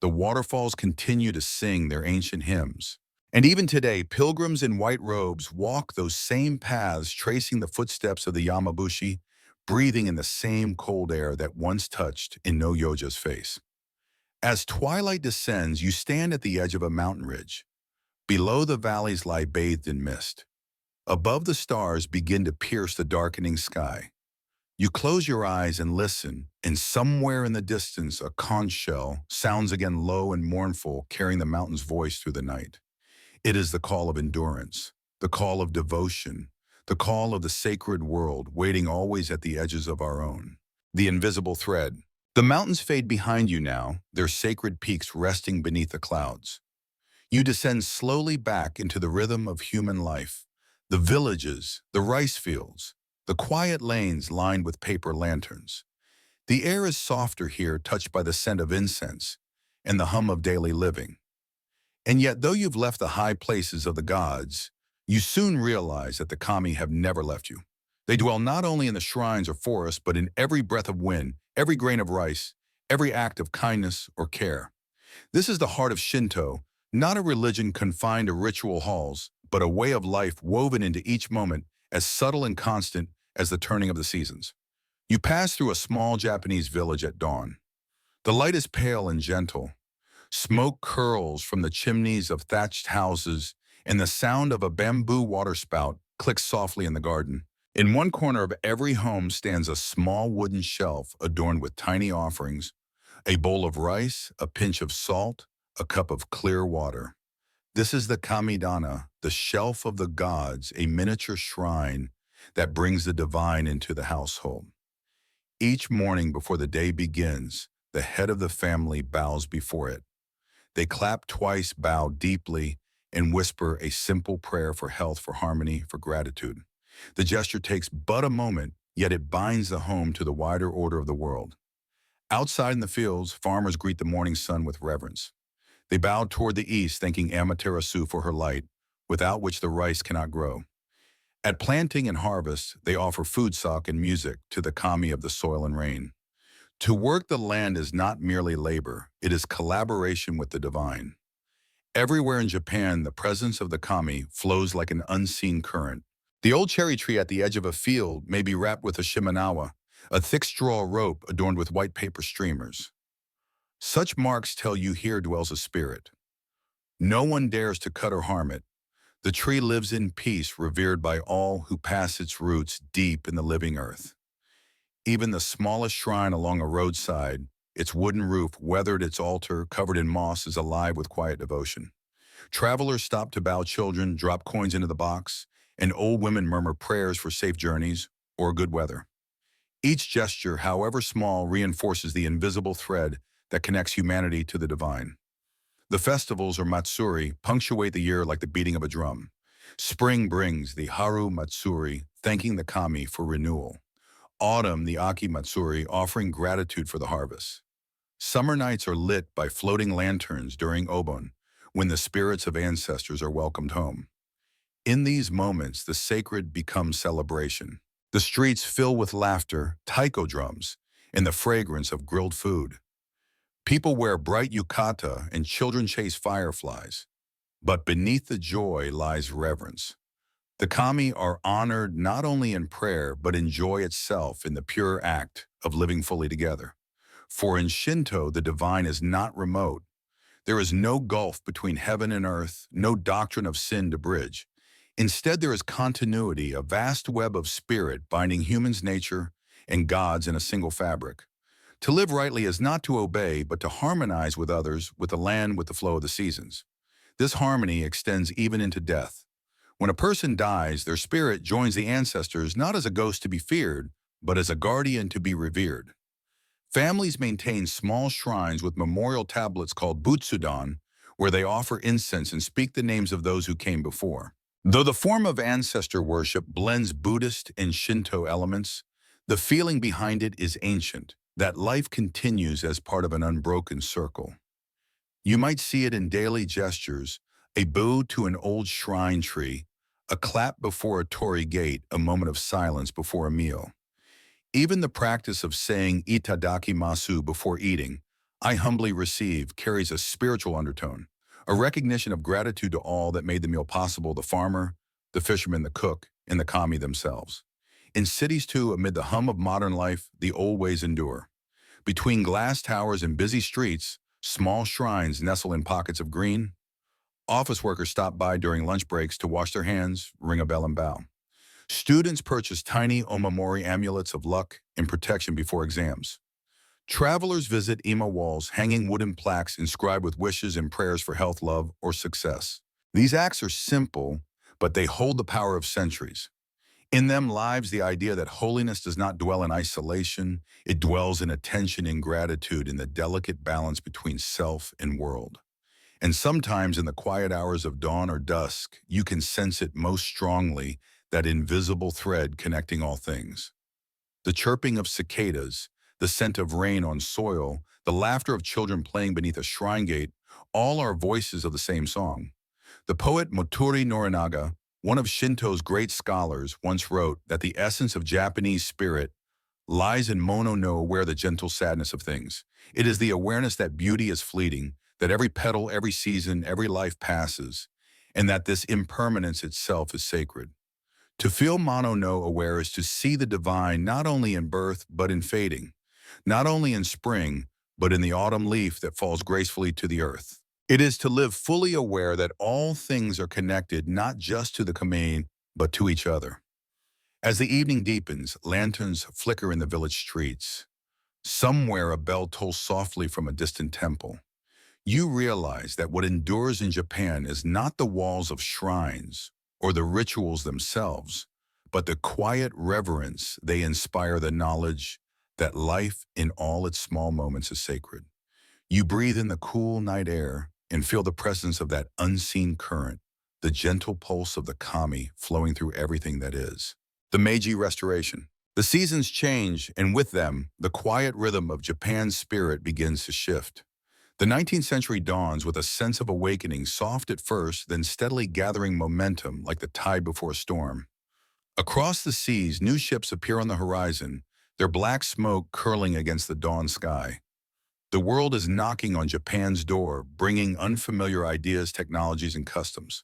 The waterfalls continue to sing their ancient hymns. And even today, pilgrims in white robes walk those same paths, tracing the footsteps of the Yamabushi, breathing in the same cold air that once touched No-Yoja's face. As twilight descends, you stand at the edge of a mountain ridge. Below, the valleys lie bathed in mist. Above, the stars begin to pierce the darkening sky. You close your eyes and listen, and somewhere in the distance, a conch shell sounds again, low and mournful, carrying the mountain's voice through the night. It is the call of endurance, the call of devotion, the call of the sacred world, waiting always at the edges of our own. The invisible thread. The mountains fade behind you now, their sacred peaks resting beneath the clouds. You descend slowly back into the rhythm of human life. The villages, the rice fields, the quiet lanes lined with paper lanterns. The air is softer here, touched by the scent of incense, and the hum of daily living. And yet, though you've left the high places of the gods, you soon realize that the kami have never left you. They dwell not only in the shrines or forests, but in every breath of wind, every grain of rice, every act of kindness or care. This is the heart of Shinto, not a religion confined to ritual halls, but a way of life woven into each moment, as subtle and constant as the turning of the seasons. You pass through a small Japanese village at dawn. The light is pale and gentle. Smoke curls from the chimneys of thatched houses, and the sound of a bamboo waterspout clicks softly in the garden. In one corner of every home stands a small wooden shelf adorned with tiny offerings, a bowl of rice, a pinch of salt, a cup of clear water. This is the Kamidana, the shelf of the gods, a miniature shrine that brings the divine into the household. Each morning before the day begins, the head of the family bows before it. They clap twice, bow deeply, and whisper a simple prayer for health, for harmony, for gratitude. The gesture takes but a moment, yet it binds the home to the wider order of the world. Outside in the fields, farmers greet the morning sun with reverence. They bow toward the east, thanking Amaterasu for her light, without which the rice cannot grow. At planting and harvest, they offer food stock and music to the kami of the soil and rain. To work the land is not merely labor, it is collaboration with the divine. Everywhere in Japan, the presence of the kami flows like an unseen current. The old cherry tree at the edge of a field may be wrapped with a shimenawa, a thick straw rope adorned with white paper streamers. Such marks tell you here dwells a spirit. No one dares to cut or harm it. The tree lives in peace, revered by all who pass its roots deep in the living earth. Even the smallest shrine along a roadside, its wooden roof weathered, its altar covered in moss, is alive with quiet devotion. Travelers stop to bow, children drop coins into the box, and old women murmur prayers for safe journeys or good weather. Each gesture, however small, reinforces the invisible thread that connects humanity to the divine. The festivals, or matsuri, punctuate the year like the beating of a drum. Spring brings the Haru Matsuri, thanking the kami for renewal. Autumn, the Aki Matsuri, offering gratitude for the harvest. Summer nights are lit by floating lanterns during Obon, when the spirits of ancestors are welcomed home. In these moments, the sacred becomes celebration. The streets fill with laughter, taiko drums, and the fragrance of grilled food. People wear bright yukata and children chase fireflies. But beneath the joy lies reverence. The kami are honored not only in prayer, but in joy itself, in the pure act of living fully together. For in Shinto, the divine is not remote. There is no gulf between heaven and earth, no doctrine of sin to bridge. Instead, there is continuity, a vast web of spirit binding humans' nature and gods in a single fabric. To live rightly is not to obey, but to harmonize with others, with the land, with the flow of the seasons. This harmony extends even into death. When a person dies, their spirit joins the ancestors not as a ghost to be feared, but as a guardian to be revered. Families maintain small shrines with memorial tablets called butsudan, where they offer incense and speak the names of those who came before. Though the form of ancestor worship blends Buddhist and Shinto elements, the feeling behind it is ancient, that life continues as part of an unbroken circle. You might see it in daily gestures, a bow to an old shrine tree, a clap before a Torii gate, a moment of silence before a meal. Even the practice of saying itadakimasu before eating, I humbly receive, carries a spiritual undertone, a recognition of gratitude to all that made the meal possible, the farmer, the fisherman, the cook, and the kami themselves. In cities too, amid the hum of modern life, the old ways endure. Between glass towers and busy streets, small shrines nestle in pockets of green. Office workers stop by during lunch breaks to wash their hands, ring a bell, and bow. Students purchase tiny omamori amulets of luck and protection before exams. Travelers visit ima walls, hanging wooden plaques inscribed with wishes and prayers for health, love, or success. These acts are simple, but they hold the power of centuries. In them lives the idea that holiness does not dwell in isolation, it dwells in attention and gratitude, in the delicate balance between self and world. And sometimes in the quiet hours of dawn or dusk, you can sense it most strongly, that invisible thread connecting all things. The chirping of cicadas, the scent of rain on soil, the laughter of children playing beneath a shrine gate, all are voices of the same song. The poet Torii Norinaga, one of Shinto's great scholars, once wrote that the essence of Japanese spirit lies in mono no aware the gentle sadness of things. It is the awareness that beauty is fleeting, that every petal, every season, every life passes, and that this impermanence itself is sacred. To feel mono no aware is to see the divine not only in birth but in fading, not only in spring but in the autumn leaf that falls gracefully to the earth. It is to live fully aware that all things are connected not just to the commune but to each other. As the evening deepens, lanterns flicker in the village streets. Somewhere a bell tolls softly from a distant temple. You realize that what endures in Japan is not the walls of shrines or the rituals themselves, but the quiet reverence they inspire, the knowledge that life in all its small moments is sacred. You breathe in the cool night air and feel the presence of that unseen current, the gentle pulse of the kami flowing through everything that is. The Meiji Restoration. The seasons change, and with them, the quiet rhythm of Japan's spirit begins to shift. The 19th century dawns with a sense of awakening, soft at first, then steadily gathering momentum like the tide before a storm. Across the seas, new ships appear on the horizon, their black smoke curling against the dawn sky. The world is knocking on Japan's door, bringing unfamiliar ideas, technologies, and customs.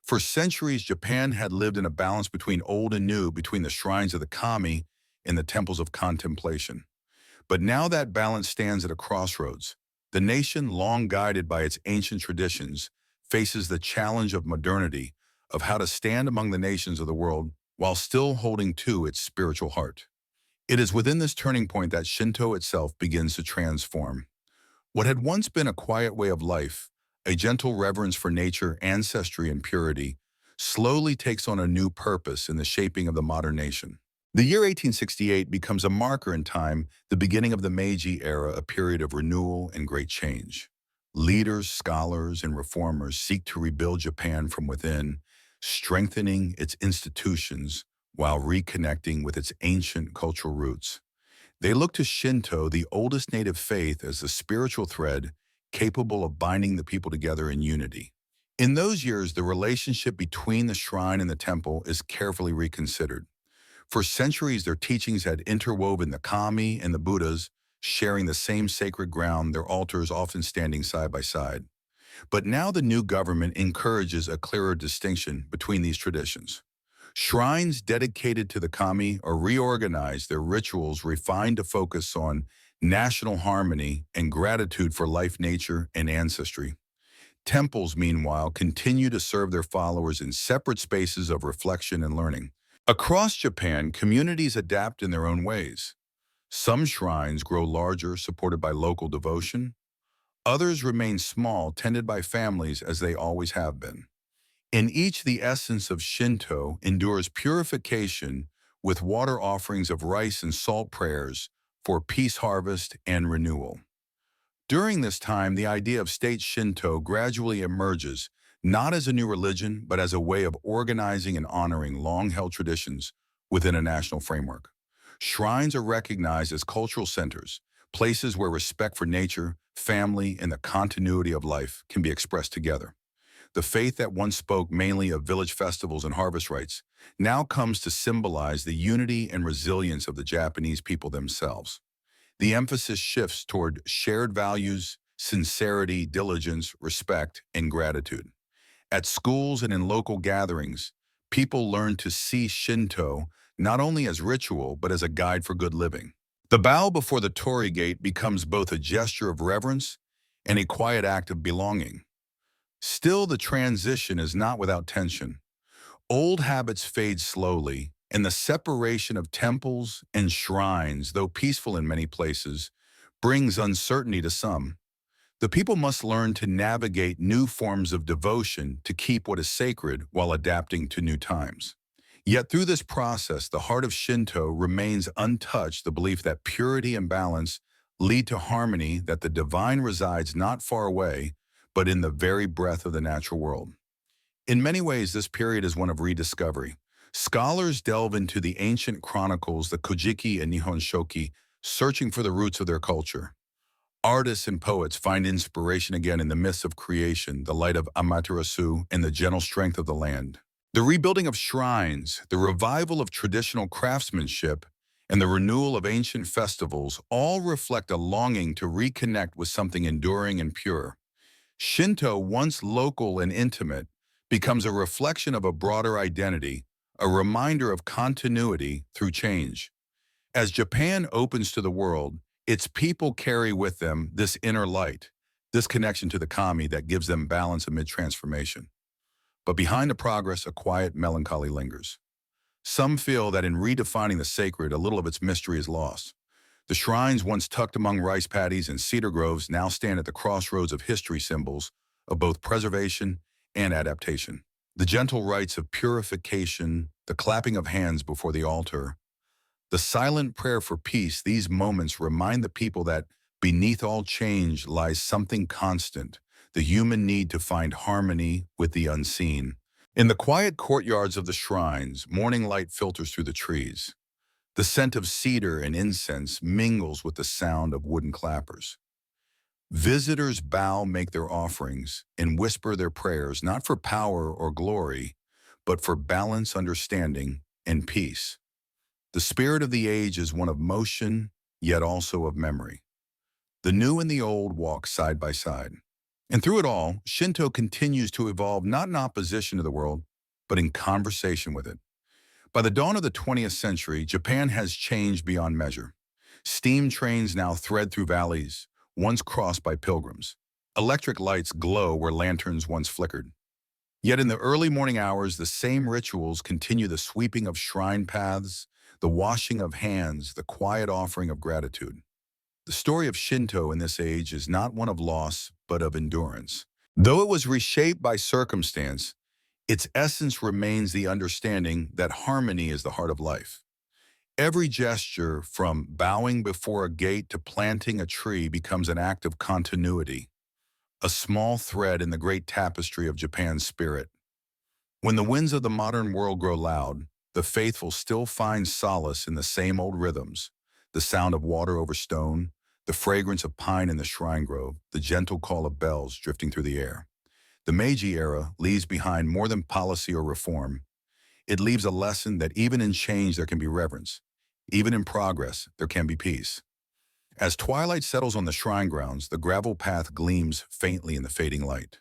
For centuries, Japan had lived in a balance between old and new, between the shrines of the kami and the temples of contemplation. But now that balance stands at a crossroads. The nation, long guided by its ancient traditions, faces the challenge of modernity, of how to stand among the nations of the world while still holding to its spiritual heart. It is within this turning point that Shinto itself begins to transform. What had once been a quiet way of life, a gentle reverence for nature, ancestry, and purity, slowly takes on a new purpose in the shaping of the modern nation. The year 1868 becomes a marker in time, the beginning of the Meiji era, a period of renewal and great change. Leaders, scholars, and reformers seek to rebuild Japan from within, strengthening its institutions while reconnecting with its ancient cultural roots. They look to Shinto, the oldest native faith, as the spiritual thread capable of binding the people together in unity. In those years, the relationship between the shrine and the temple is carefully reconsidered. For centuries, their teachings had interwoven the kami and the Buddhas, sharing the same sacred ground, their altars often standing side by side. But now the new government encourages a clearer distinction between these traditions. Shrines dedicated to the kami are reorganized, their rituals refined to focus on national harmony and gratitude for life, nature, and ancestry. Temples, meanwhile, continue to serve their followers in separate spaces of reflection and learning. Across Japan, communities adapt in their own ways. Some shrines grow larger, supported by local devotion. Others remain small, tended by families as they always have been. In each, the essence of Shinto endures purification with water offerings of rice and salt prayers for peace, harvest, and renewal. During this time, the idea of state Shinto gradually emerges, not as a new religion, but as a way of organizing and honoring long-held traditions within a national framework. Shrines are recognized as cultural centers, places where respect for nature, family, and the continuity of life can be expressed together. The faith that once spoke mainly of village festivals and harvest rites now comes to symbolize the unity and resilience of the Japanese people themselves. The emphasis shifts toward shared values, sincerity, diligence, respect, and gratitude. At schools and in local gatherings, people learn to see Shinto not only as ritual, but as a guide for good living. The bow before the Torii gate becomes both a gesture of reverence and a quiet act of belonging. Still, the transition is not without tension. Old habits fade slowly, and the separation of temples and shrines, though peaceful in many places, brings uncertainty to some. The people must learn to navigate new forms of devotion to keep what is sacred while adapting to new times. Yet through this process, the heart of Shinto remains untouched, the belief that purity and balance lead to harmony, that the divine resides not far away, but in the very breath of the natural world. In many ways, this period is one of rediscovery. Scholars delve into the ancient chronicles, the Kojiki and Nihon Shoki, searching for the roots of their culture. Artists and poets find inspiration again in the myths of creation, the light of Amaterasu, and the gentle strength of the land. The rebuilding of shrines, the revival of traditional craftsmanship, and the renewal of ancient festivals all reflect a longing to reconnect with something enduring and pure. Shinto, once local and intimate, becomes a reflection of a broader identity, a reminder of continuity through change. As Japan opens to the world, its people carry with them this inner light, this connection to the kami that gives them balance amid transformation. But behind the progress, a quiet melancholy lingers. Some feel that in redefining the sacred, a little of its mystery is lost. The shrines once tucked among rice paddies and cedar groves now stand at the crossroads of history, symbols of both preservation and adaptation. The gentle rites of purification, the clapping of hands before the altar, the silent prayer for peace, these moments remind the people that beneath all change lies something constant, the human need to find harmony with the unseen. In the quiet courtyards of the shrines, morning light filters through the trees. The scent of cedar and incense mingles with the sound of wooden clappers. Visitors bow, make their offerings, and whisper their prayers, not for power or glory, but for balance, understanding, and peace. The spirit of the age is one of motion, yet also of memory. The new and the old walk side by side. And through it all, Shinto continues to evolve not in opposition to the world, but in conversation with it. By the dawn of the 20th century, Japan has changed beyond measure. Steam trains now thread through valleys, once crossed by pilgrims. Electric lights glow where lanterns once flickered. Yet in the early morning hours, the same rituals continue, the sweeping of shrine paths, the washing of hands, the quiet offering of gratitude. The story of Shinto in this age is not one of loss, but of endurance. Though it was reshaped by circumstance, its essence remains the understanding that harmony is the heart of life. Every gesture, from bowing before a gate to planting a tree, becomes an act of continuity, a small thread in the great tapestry of Japan's spirit. When the winds of the modern world grow loud, the faithful still find solace in the same old rhythms, the sound of water over stone, the fragrance of pine in the shrine grove, the gentle call of bells drifting through the air. The Meiji era leaves behind more than policy or reform. It leaves a lesson that even in change there can be reverence. Even in progress, there can be peace. As twilight settles on the shrine grounds, the gravel path gleams faintly in the fading light.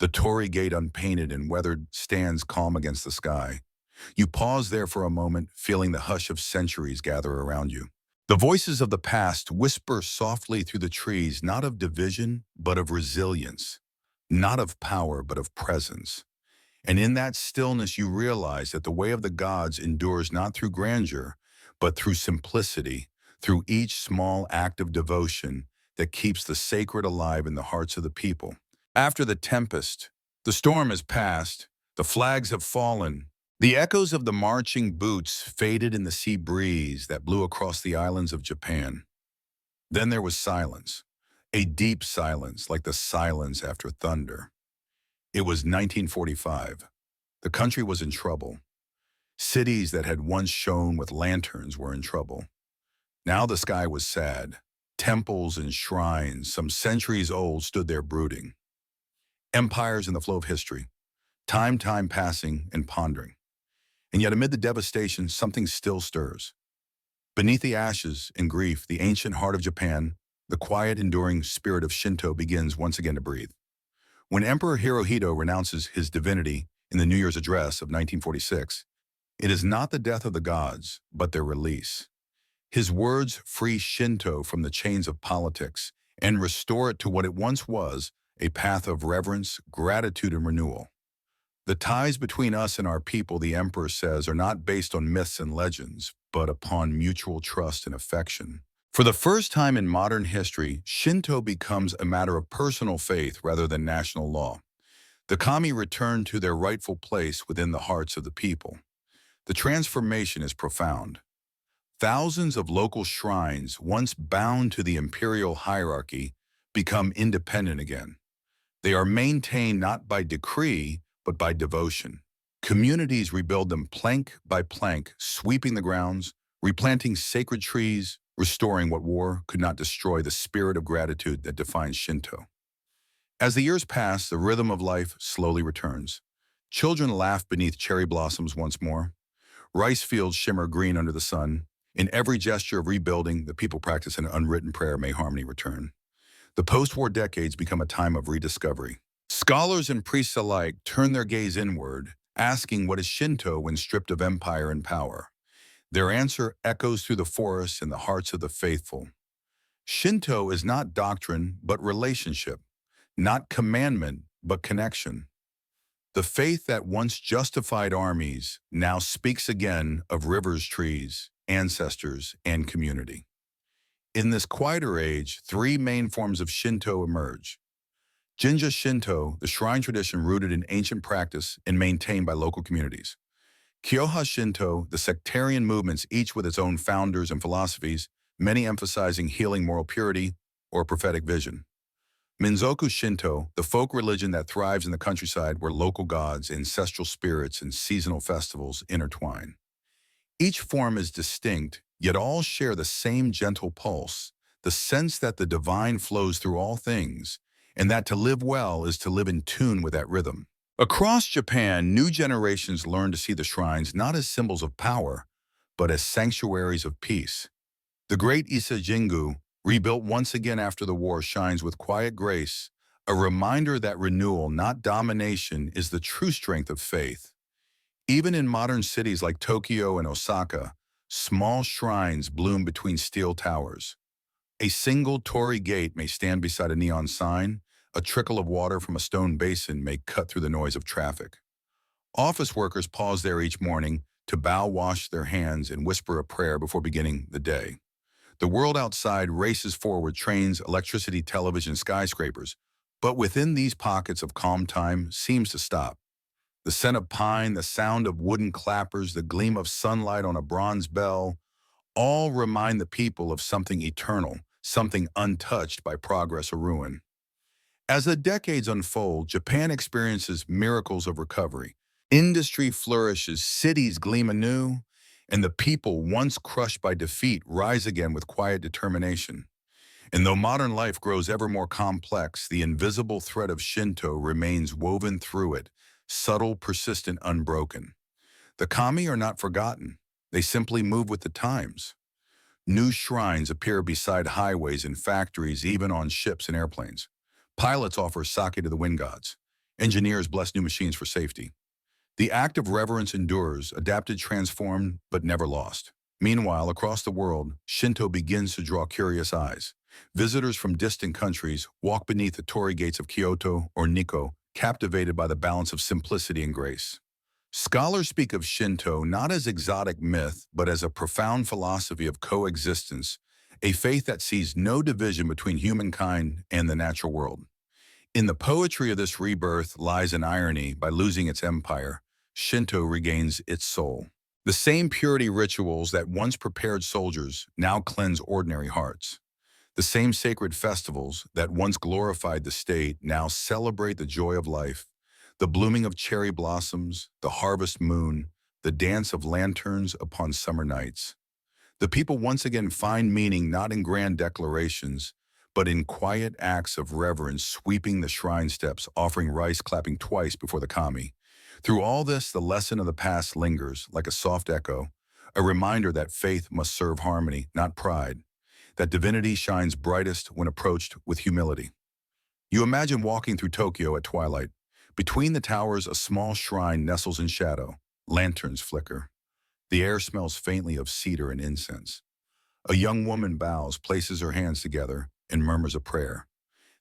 The Torii gate, unpainted and weathered, stands calm against the sky. You pause there for a moment, feeling the hush of centuries gather around you. The voices of the past whisper softly through the trees, not of division, but of resilience, not of power, but of presence. And in that stillness, you realize that the way of the gods endures not through grandeur, but through simplicity, through each small act of devotion that keeps the sacred alive in the hearts of the people. After the tempest, the storm has passed, the flags have fallen. The echoes of the marching boots faded in the sea breeze that blew across the islands of Japan. Then there was silence, a deep silence like the silence after thunder. It was 1945. The country was in trouble. Cities that had once shone with lanterns were in trouble. Now the sky was sad. Temples and shrines, some centuries old, stood there brooding. Empires in the flow of history, time passing and pondering. And yet amid the devastation, something still stirs. Beneath the ashes and grief, the ancient heart of Japan, the quiet, enduring spirit of Shinto begins once again to breathe. When Emperor Hirohito renounces his divinity in the New Year's address of 1946, it is not the death of the gods, but their release. His words free Shinto from the chains of politics and restore it to what it once was, a path of reverence, gratitude, and renewal. The ties between us and our people, the emperor says, are not based on myths and legends, but upon mutual trust and affection. For the first time in modern history, Shinto becomes a matter of personal faith rather than national law. The kami return to their rightful place within the hearts of the people. The transformation is profound. Thousands of local shrines, once bound to the imperial hierarchy, become independent again. They are maintained not by decree, but by devotion. Communities rebuild them plank by plank, sweeping the grounds, replanting sacred trees, restoring what war could not destroy, the spirit of gratitude that defines Shinto. As the years pass, the rhythm of life slowly returns. Children laugh beneath cherry blossoms once more. Rice fields shimmer green under the sun. In every gesture of rebuilding, the people practice an unwritten prayer, may harmony return. The post-war decades become a time of rediscovery. Scholars and priests alike turn their gaze inward, asking what is Shinto when stripped of empire and power. Their answer echoes through the forests and the hearts of the faithful. Shinto is not doctrine, but relationship. Not commandment, but connection. The faith that once justified armies now speaks again of rivers, trees, ancestors, and community. In this quieter age, three main forms of Shinto emerge. Jinja Shinto, the shrine tradition rooted in ancient practice and maintained by local communities. Kyoha Shinto, the sectarian movements, each with its own founders and philosophies, many emphasizing healing, moral purity, or prophetic vision. Minzoku Shinto, the folk religion that thrives in the countryside where local gods, ancestral spirits, and seasonal festivals intertwine. Each form is distinct, yet all share the same gentle pulse, the sense that the divine flows through all things, and that to live well is to live in tune with that rhythm. Across Japan, new generations learn to see the shrines not as symbols of power, but as sanctuaries of peace. The great Ise Jingu, rebuilt once again after the war, shines with quiet grace, a reminder that renewal, not domination, is the true strength of faith. Even in modern cities like Tokyo and Osaka, small shrines bloom between steel towers. A single Torii gate may stand beside a neon sign, a trickle of water from a stone basin may cut through the noise of traffic. Office workers pause there each morning to bow, wash their hands, and whisper a prayer before beginning the day. The world outside races forward, trains, electricity, television, skyscrapers, but within these pockets of calm time seems to stop. The scent of pine, the sound of wooden clappers, the gleam of sunlight on a bronze bell, all remind the people of something eternal, something untouched by progress or ruin. As the decades unfold, Japan experiences miracles of recovery. Industry flourishes, cities gleam anew, and the people, once crushed by defeat, rise again with quiet determination. And though modern life grows ever more complex, the invisible thread of Shinto remains woven through it, subtle, persistent, unbroken. The kami are not forgotten. They simply move with the times. New shrines appear beside highways and factories, even on ships and airplanes. Pilots offer sake to the wind gods. Engineers bless new machines for safety. The act of reverence endures, adapted, transformed, but never lost. Meanwhile, across the world, Shinto begins to draw curious eyes. Visitors from distant countries walk beneath the Torii gates of Kyoto or Nikko, captivated by the balance of simplicity and grace. Scholars speak of Shinto not as exotic myth, but as a profound philosophy of coexistence, a faith that sees no division between humankind and the natural world. In the poetry of this rebirth lies an irony. By losing its empire, Shinto regains its soul. The same purity rituals that once prepared soldiers now cleanse ordinary hearts. The same sacred festivals that once glorified the state now celebrate the joy of life, the blooming of cherry blossoms, the harvest moon, the dance of lanterns upon summer nights. The people once again find meaning not in grand declarations, but in quiet acts of reverence, sweeping the shrine steps, offering rice, clapping twice before the kami. Through all this, the lesson of the past lingers like a soft echo, a reminder that faith must serve harmony, not pride, that divinity shines brightest when approached with humility. You imagine walking through Tokyo at twilight. Between the towers, a small shrine nestles in shadow. Lanterns flicker. The air smells faintly of cedar and incense. A young woman bows, places her hands together, and murmurs a prayer.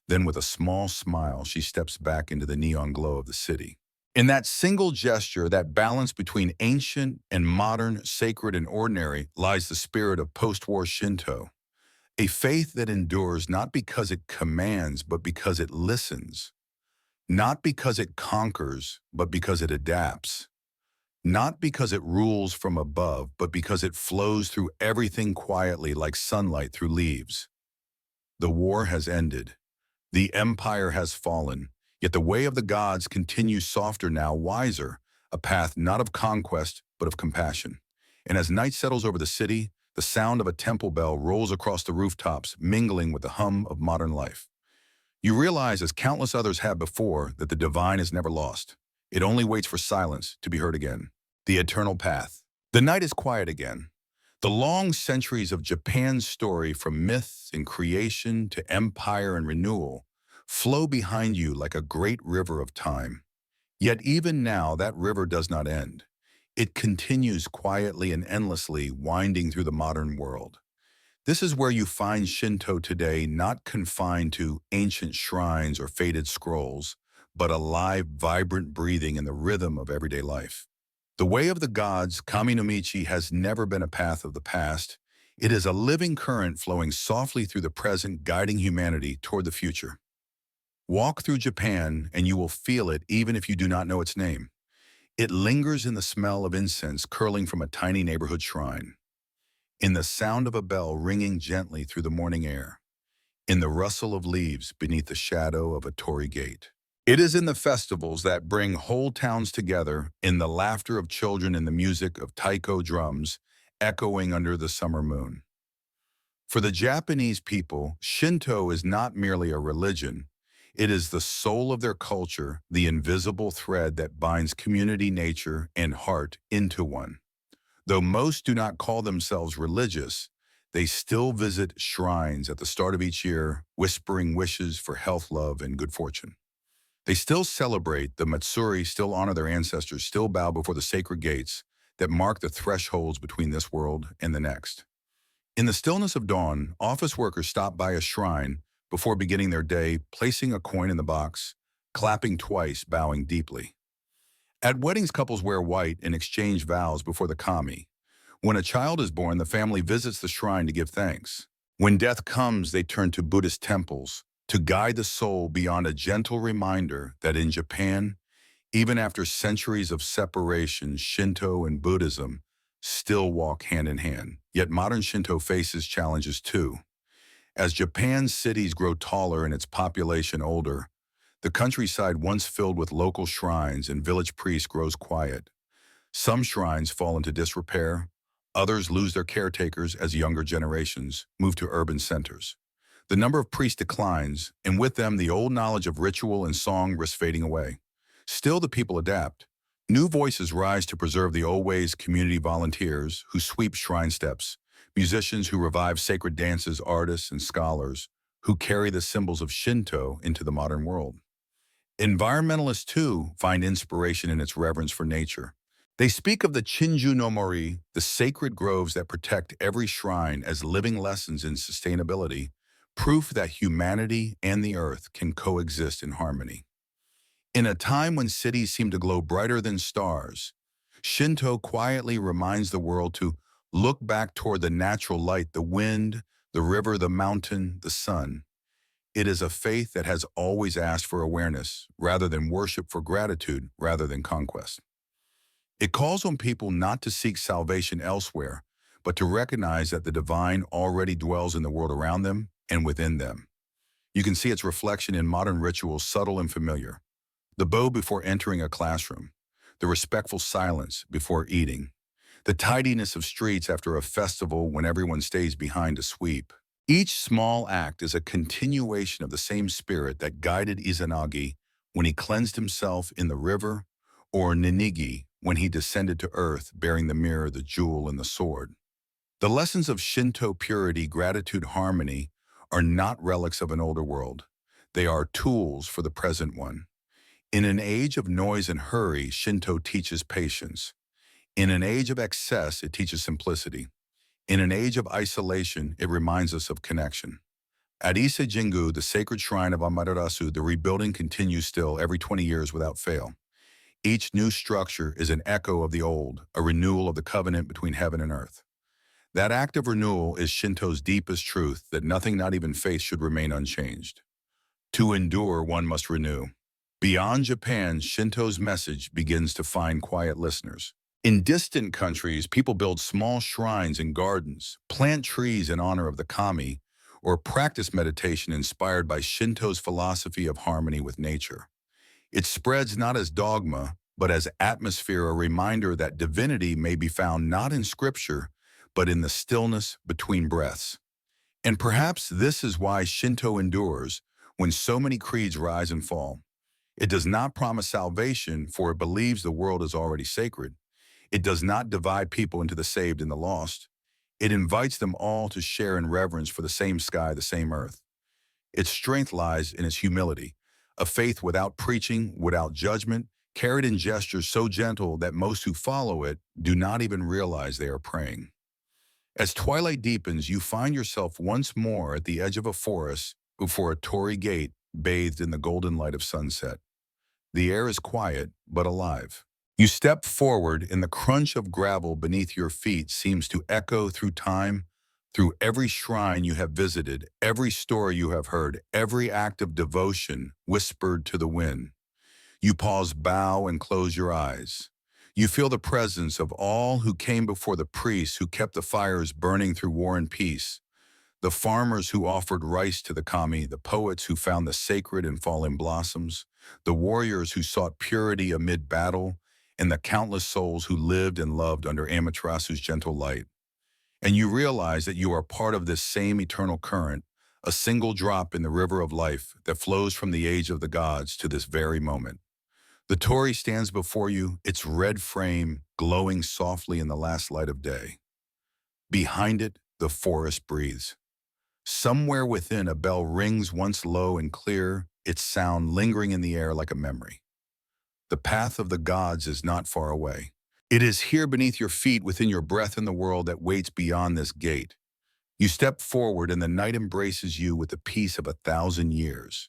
Then with a small smile, she steps back into the neon glow of the city. In that single gesture, that balance between ancient and modern, sacred and ordinary, lies the spirit of post-war Shinto. A faith that endures not because it commands, but because it listens. Not because it conquers, but because it adapts. Not because it rules from above, but because it flows through everything quietly like sunlight through leaves. The war has ended. The empire has fallen. Yet the way of the gods continues softer now, wiser, a path not of conquest, but of compassion. And as night settles over the city, The sound of a temple bell rolls across the rooftops, mingling with the hum of modern life. You realize, as countless others have before, that the divine is never lost. It only waits for silence to be heard again. The eternal path. The night is quiet again. The long centuries of Japan's story, from myth and creation to empire and renewal, flow behind you like a great river of time. Yet even now, that river does not end. It continues quietly and endlessly, winding through the modern world. This is where you find Shinto today, not confined to ancient shrines or faded scrolls, but alive, vibrant, breathing in the rhythm of everyday life. The way of the gods, Kami no Michi, has never been a path of the past. It is a living current flowing softly through the present, guiding humanity toward the future. Walk through Japan and you will feel it even if you do not know its name. It lingers in the smell of incense curling from a tiny neighborhood shrine, in the sound of a bell ringing gently through the morning air, in the rustle of leaves beneath the shadow of a Torii gate. It is in the festivals that bring whole towns together, in the laughter of children and the music of taiko drums echoing under the summer moon. For the Japanese people, Shinto is not merely a religion. It is the soul of their culture, the invisible thread that binds community, nature, and heart into one. Though most do not call themselves religious, they still visit shrines at the start of each year, whispering wishes for health, love, and good fortune. They still celebrate the Matsuri, still honor their ancestors, still bow before the sacred gates that mark the thresholds between this world and the next. In the stillness of dawn, office workers stop by a shrine before beginning their day, placing a coin in the box, clapping twice, bowing deeply. At weddings, couples wear white and exchange vows before the kami. When a child is born, the family visits the shrine to give thanks. When death comes, they turn to Buddhist temples to guide the soul, beyond a gentle reminder that in Japan, even after centuries of separation, Shinto and Buddhism still walk hand in hand. Yet modern Shinto faces challenges too. As Japan's cities grow taller and its population older, the countryside once filled with local shrines and village priests grows quiet. Some shrines fall into disrepair, others lose their caretakers as younger generations move to urban centers. The number of priests declines, and with them the old knowledge of ritual and song risks fading away. Still, the people adapt. New voices rise to preserve the old ways: community volunteers who sweep shrine steps, musicians who revive sacred dances, artists and scholars who carry the symbols of Shinto into the modern world. Environmentalists, too, find inspiration in its reverence for nature. They speak of the Chinju no Mori, the sacred groves that protect every shrine, as living lessons in sustainability, proof that humanity and the earth can coexist in harmony. In a time when cities seem to glow brighter than stars, Shinto quietly reminds the world to look back toward the natural light: the wind, the river, the mountain, the sun. It is a faith that has always asked for awareness rather than worship, for gratitude rather than conquest. It calls on people not to seek salvation elsewhere, but to recognize that the divine already dwells in the world around them and within them. You can see its reflection in modern rituals, subtle and familiar. The bow before entering a classroom, the respectful silence before eating, the tidiness of streets after a festival when everyone stays behind to sweep. Each small act is a continuation of the same spirit that guided Izanagi when he cleansed himself in the river, or Ninigi when he descended to earth bearing the mirror, the jewel, and the sword. The lessons of Shinto purity, gratitude, harmony are not relics of an older world. They are tools for the present one. In an age of noise and hurry, Shinto teaches patience. In an age of excess, it teaches simplicity. In an age of isolation, it reminds us of connection. At Ise Jingu, the sacred shrine of Amaterasu, the rebuilding continues still every 20 years without fail. Each new structure is an echo of the old, a renewal of the covenant between heaven and earth. That act of renewal is Shinto's deepest truth, that nothing, not even faith, should remain unchanged. To endure, one must renew. Beyond Japan, Shinto's message begins to find quiet listeners. In distant countries, people build small shrines and gardens, plant trees in honor of the kami, or practice meditation inspired by Shinto's philosophy of harmony with nature. It spreads not as dogma, but as atmosphere, a reminder that divinity may be found not in scripture, but in the stillness between breaths. And perhaps this is why Shinto endures when so many creeds rise and fall. It does not promise salvation, for it believes the world is already sacred. It does not divide people into the saved and the lost. It invites them all to share in reverence for the same sky, the same earth. Its strength lies in its humility, a faith without preaching, without judgment, carried in gestures so gentle that most who follow it do not even realize they are praying. As twilight deepens, you find yourself once more at the edge of a forest before a Torii gate bathed in the golden light of sunset. The air is quiet, but alive. You step forward, and the crunch of gravel beneath your feet seems to echo through time, through every shrine you have visited, every story you have heard, every act of devotion whispered to the wind. You pause, bow, and close your eyes. You feel the presence of all who came before the priests who kept the fires burning through war and peace, the farmers who offered rice to the kami, the poets who found the sacred in falling blossoms, the warriors who sought purity amid battle, and the countless souls who lived and loved under Amaterasu's gentle light. And you realize that you are part of this same eternal current, a single drop in the river of life that flows from the age of the gods to this very moment. The Torii stands before you, its red frame glowing softly in the last light of day. Behind it, the forest breathes. Somewhere within, a bell rings once low and clear, its sound lingering in the air like a memory. The path of the gods is not far away. It is here beneath your feet, within your breath in the world that waits beyond this gate. You step forward, and the night embraces you with the peace of 1,000 years.